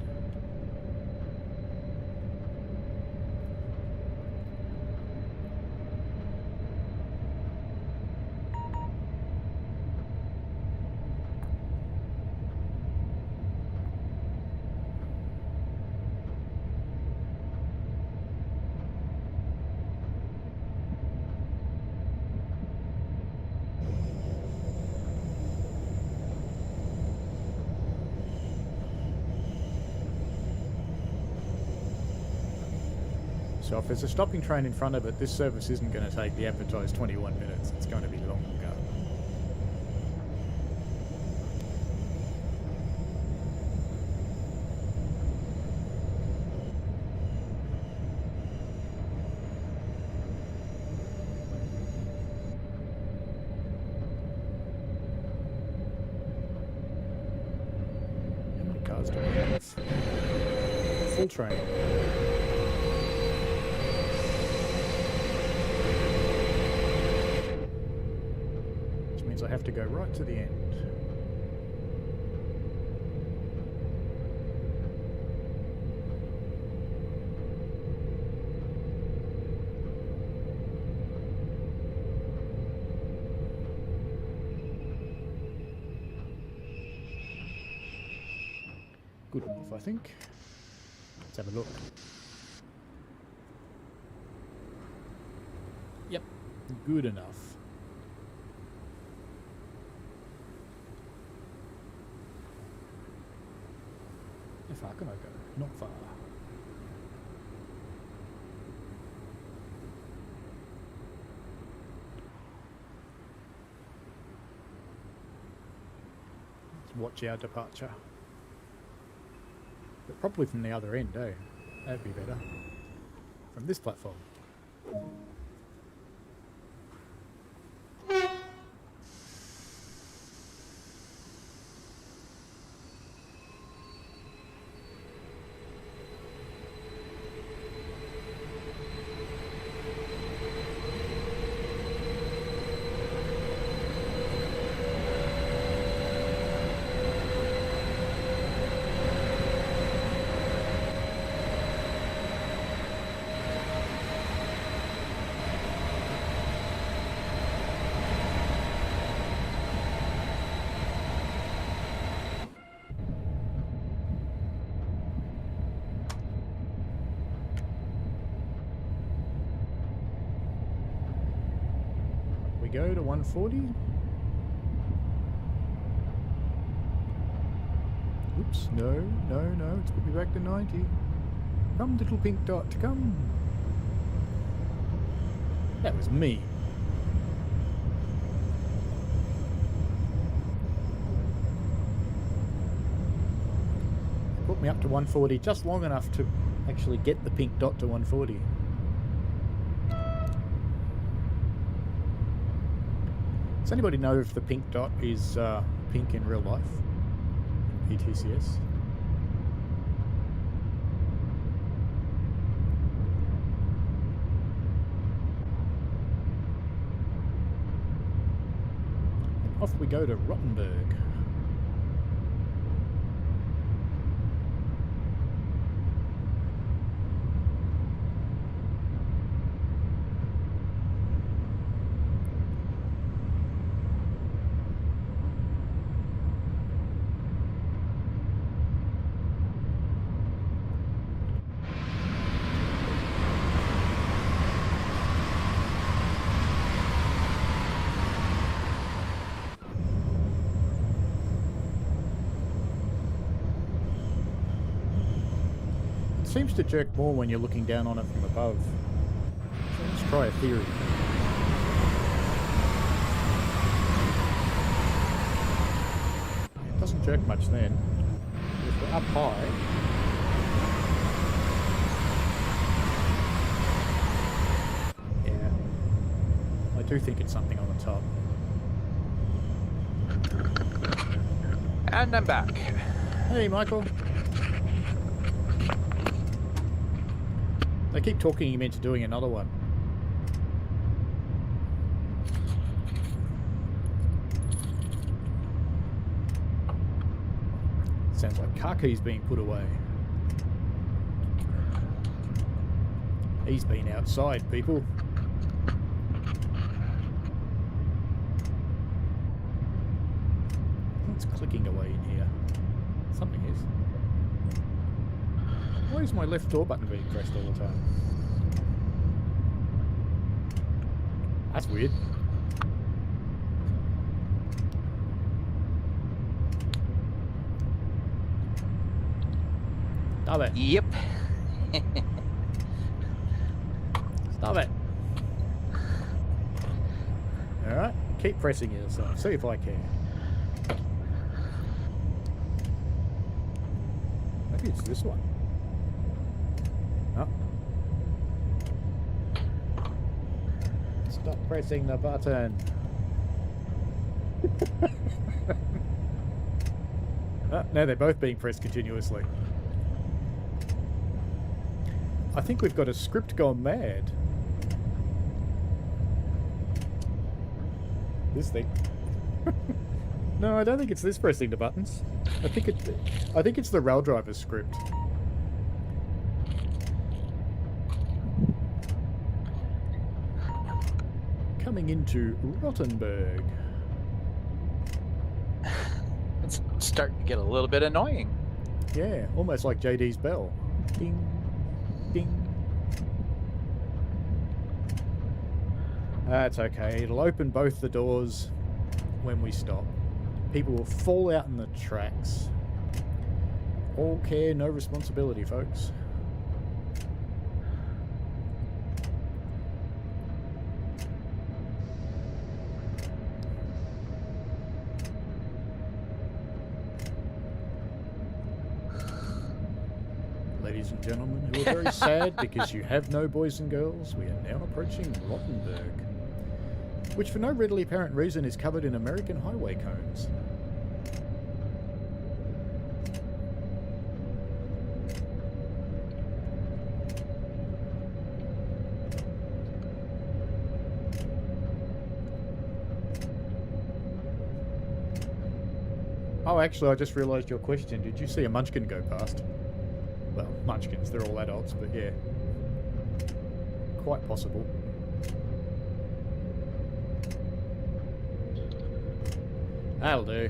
So if there's a stopping train in front of it, this service isn't going to take the advertised 21 minutes. It's going to be longer. How many cars do we have? Full train. I have to go right to the end. Good enough, I think. Let's have a look. Yep, good enough. How far can I go? Not far. Let's watch our departure. But probably from the other end, eh? That'd be better. From this platform. go to 140. Oops, no, it's put me back to 90. Come, little pink dot, come. That was me. Put me up to 140 just long enough to actually get the pink dot to 140. Does anybody know if the pink dot is pink in real life? In ETCS? And off we go to Rottenburg. Seems to jerk more when you're looking down on it from above. So let's try a theory. It doesn't jerk much then. If we're up high, yeah, I do think it's something on the top. And I'm back. Hey, Michael. They keep talking him into doing another one. Sounds like car keys being put away. He's been outside, people. What's clicking away in here? Something is. Why is my left door button being pressed all the time? That's weird. Stop it. Yep. Stop it. Alright, keep pressing yourself. See if I can. Maybe it's this one. Oh. Stop pressing the button. Oh, now they're both being pressed continuously. I think we've got a script gone mad. This thing. No, I don't think it's this pressing the buttons. I think it's the rail driver script. Coming into Rottenburg. It's starting to get a little bit annoying. Yeah, almost like JD's bell. Ding, ding. That's okay. It'll open both the doors when we stop. People will fall out in the tracks. All care, no responsibility, folks. Ladies and gentlemen, who are very sad because you have no boys and girls, we are now approaching Rottenburg, which for no readily apparent reason is covered in American highway cones. Oh, actually, I just realised your question. Did you see a munchkin go past? Well, munchkins, they're all adults, but yeah. Quite possible. That'll do.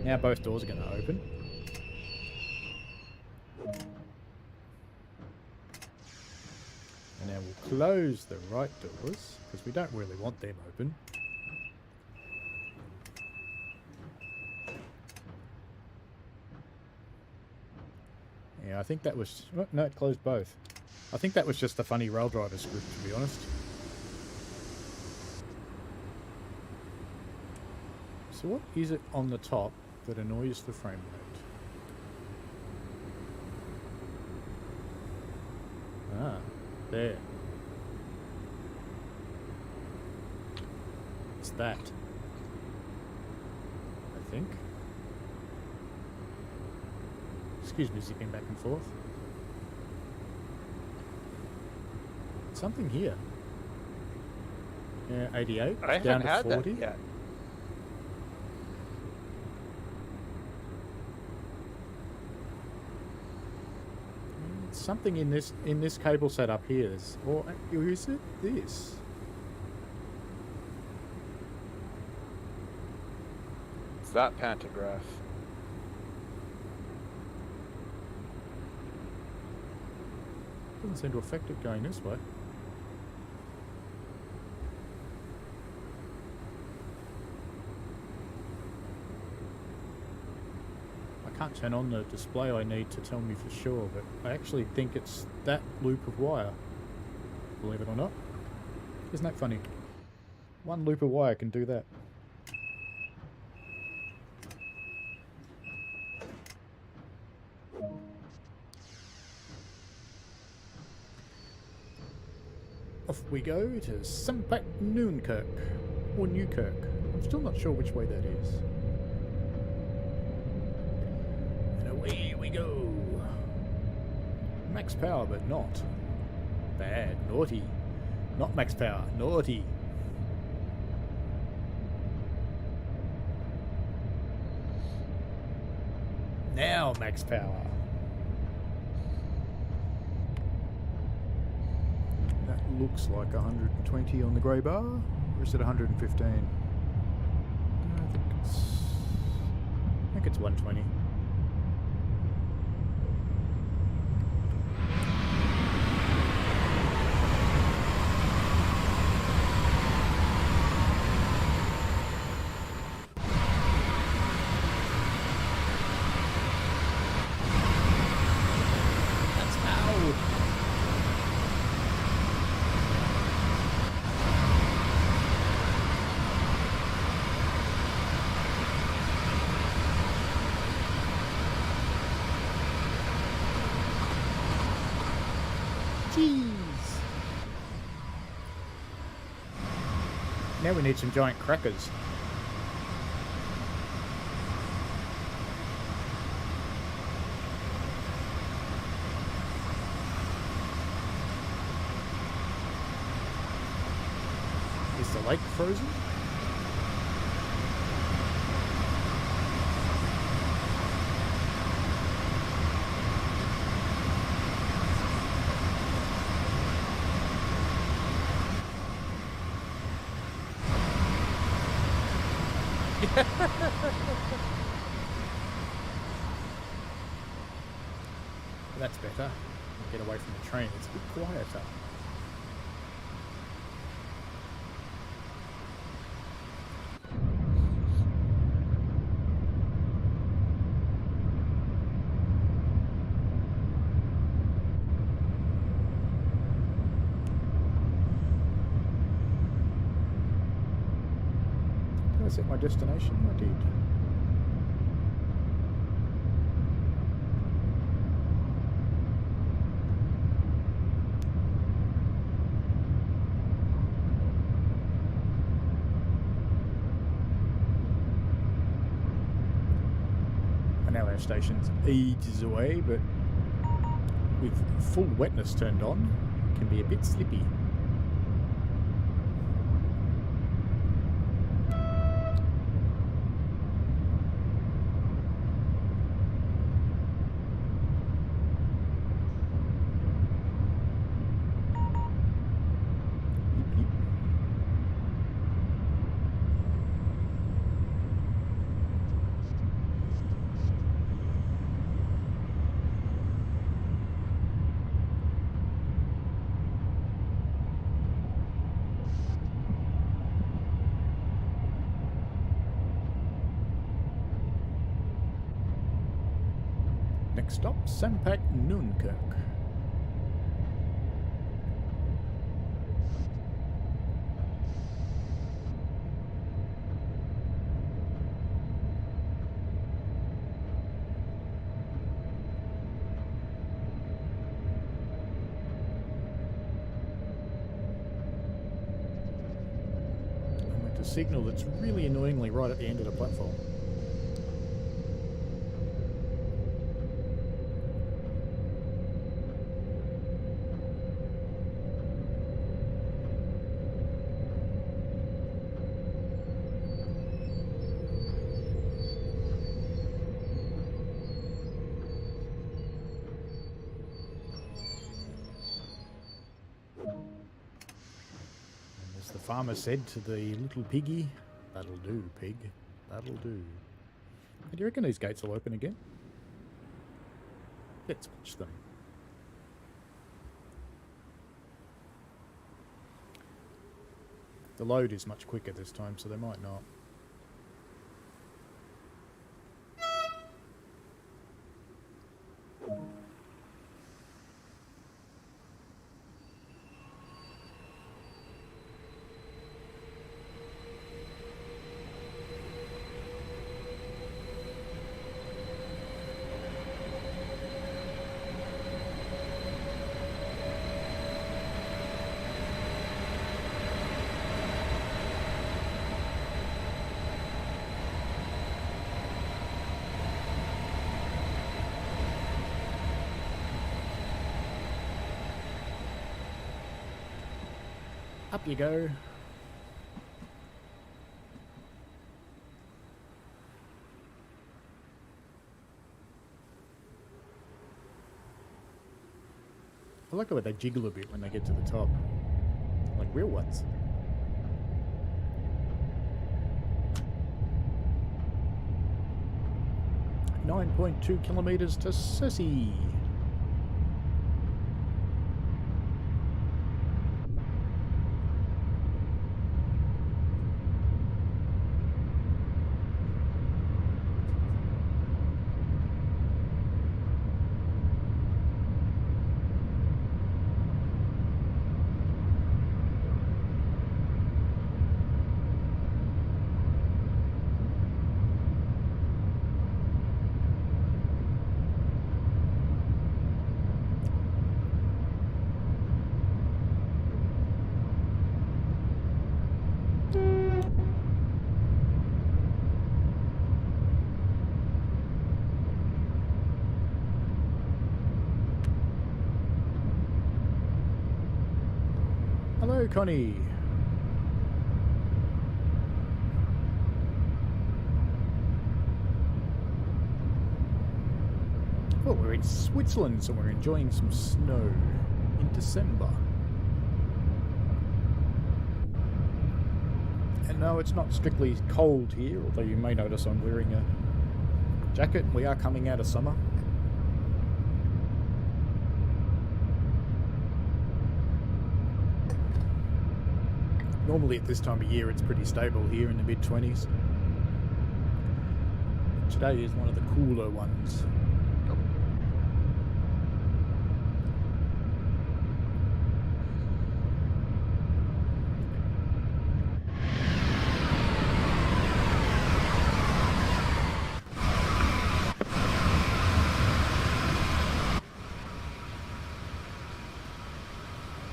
Now both doors are going to open. And now we'll close the right doors, because we don't really want them open. Yeah, I think that was... Oh, no, it closed both. I think that was just the funny rail driver script, to be honest. So what is it on the top that annoys the frame rate? Ah, there. It's that. I think. Excuse me, zipping back and forth. Something here. Yeah, 88. I down haven't to had 40. that yet. Something in this cable set up here is, or is it this? It's that pantograph. Doesn't seem to affect it going this way. I can't turn on the display I need to tell me for sure, but I actually think it's that loop of wire. Believe it or not. Isn't that funny? One loop of wire can do that. Off we go to Sempak Noonkirk, or Newkirk. I'm still not sure which way that is. And away we go. Max power, but not. Bad, naughty. Not max power, naughty. Now max power. That looks like 120 on the grey bar, or is it 115? I think it's 120. Now we need some giant crackers. Is the lake frozen? That's better. Get away from the train. It's a bit quieter. Did I set my destination? I did. Station's ages away, but with full wetness turned on, it can be a bit slippy. Next stop, Sampak Nunkirk. And with the signal that's really annoyingly right at the end of the platform. The farmer said to the little piggy, "That'll do, pig. That'll do." Do you reckon these gates will open again? Let's watch them. The load is much quicker this time, so they might not. Up you go. I like the way they jiggle a bit when they get to the top. Like real ones. .2 kilometers to Sursee. Hello, Connie. Oh, we're in Switzerland, so we're enjoying some snow in December. And no, it's not strictly cold here, although you may notice I'm wearing a jacket. We are coming out of summer. Normally at this time of year it's pretty stable here in the mid-20s. Today is one of the cooler ones.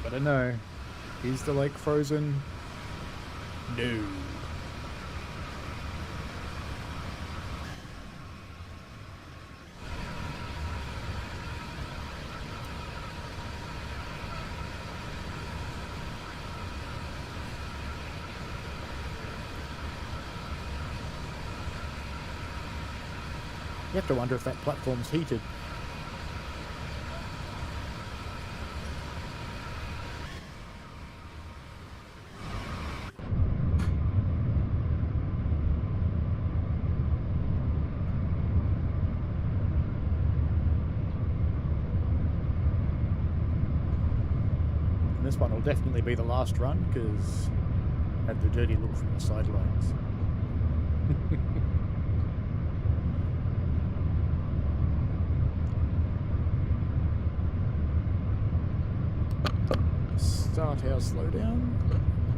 I don't know. Is the lake frozen? No. You have to wonder if that platform's heated. This one will definitely be the last run because I had the dirty look from the sidelines. start our slowdown.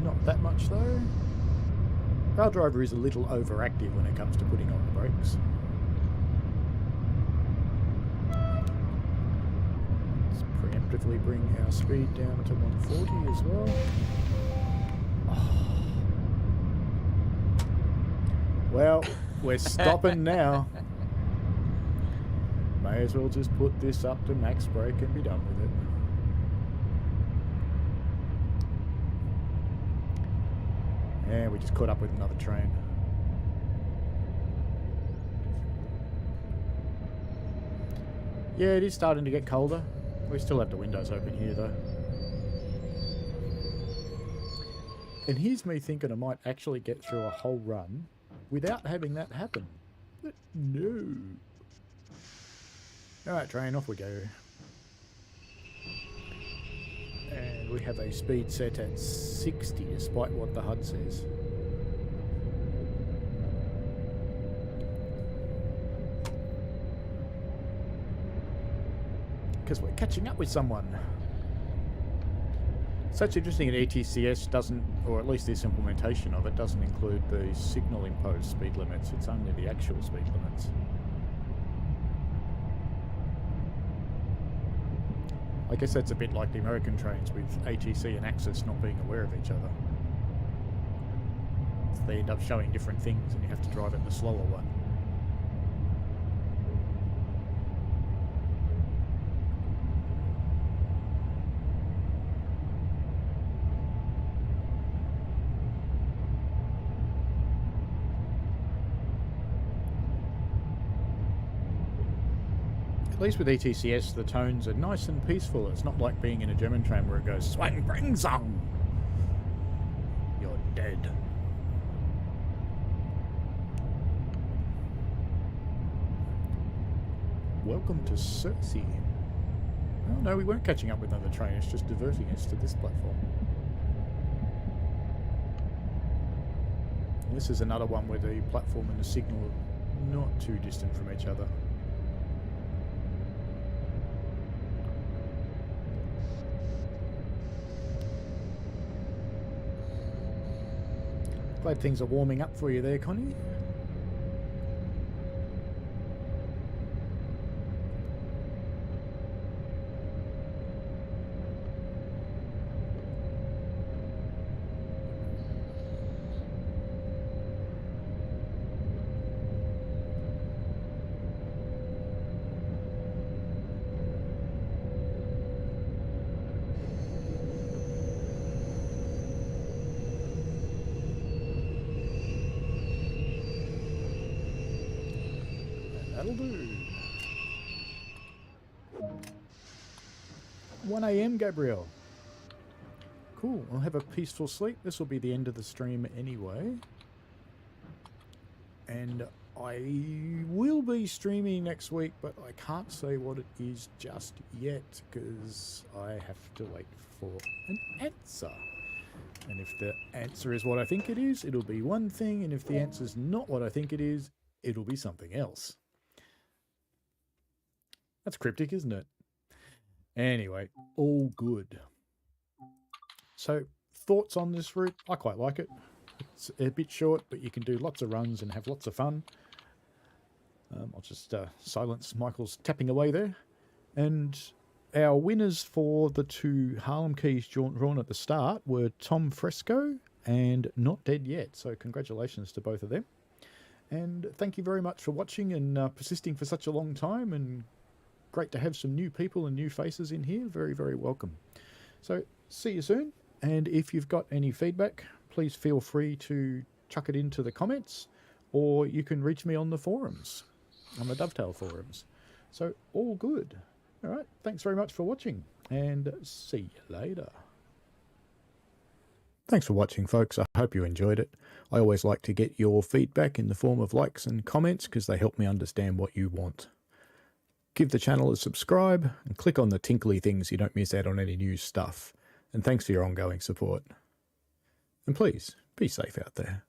Not that much though. Our driver is a little overactive when it comes to putting on the brakes. Let's preemptively bring our speed down to 140 as well. Oh. Well, we're stopping now. May as well just put this up to max brake and be done with it. Yeah, we just caught up with another train. Yeah, it is starting to get colder. We still have the windows open here though. And here's me thinking I might actually get through a whole run without having that happen. But no. Alright, train, off we go. And we have a speed set at 60 despite what the HUD says. Because we're catching up with someone. Such interesting that ETCS doesn't, or at least this implementation of it, doesn't include the signal imposed speed limits. It's only the actual speed limits. I guess that's a bit like the American trains with ATC and Axis not being aware of each other. So they end up showing different things and you have to drive at the slower one. At least with ETCS, the tones are nice and peaceful. It's not like being in a German train where it goes, swang, bring some! You're dead. Welcome to Sursee. Oh no, we weren't catching up with another train. It's just diverting us to this platform. And this is another one where the platform and the signal are not too distant from each other. Glad things are warming up for you there, Connie. That'll do. 1 AM, Gabrielle. Cool. I'll have a peaceful sleep. This will be the end of the stream anyway. And I will be streaming next week, but I can't say what it is just yet because I have to wait for an answer. And if the answer is what I think it is, it'll be one thing. And if the answer is not what I think it is, it'll be something else. That's cryptic, isn't it? Anyway, all good. So, thoughts on this route? I quite like it. It's a bit short, but you can do lots of runs and have lots of fun. I'll just silence Michael's tapping away there. And our winners for the 2 Harlem keys drawn at the start were Tom Fresco and Not Dead Yet. So, congratulations to both of them. And thank you very much for watching and persisting for such a long time, and great to have some new people and new faces in here. Very, very welcome. So, see you soon. And if you've got any feedback, please feel free to chuck it into the comments, or you can reach me on the forums, on the Dovetail forums. So, all good. All right. Thanks very much for watching, and see you later. Thanks for watching, folks. I hope you enjoyed it. I always like to get your feedback in the form of likes and comments because they help me understand what you want. Give the channel a subscribe and click on the tinkly things so you don't miss out on any new stuff. And thanks for your ongoing support. And please, be safe out there.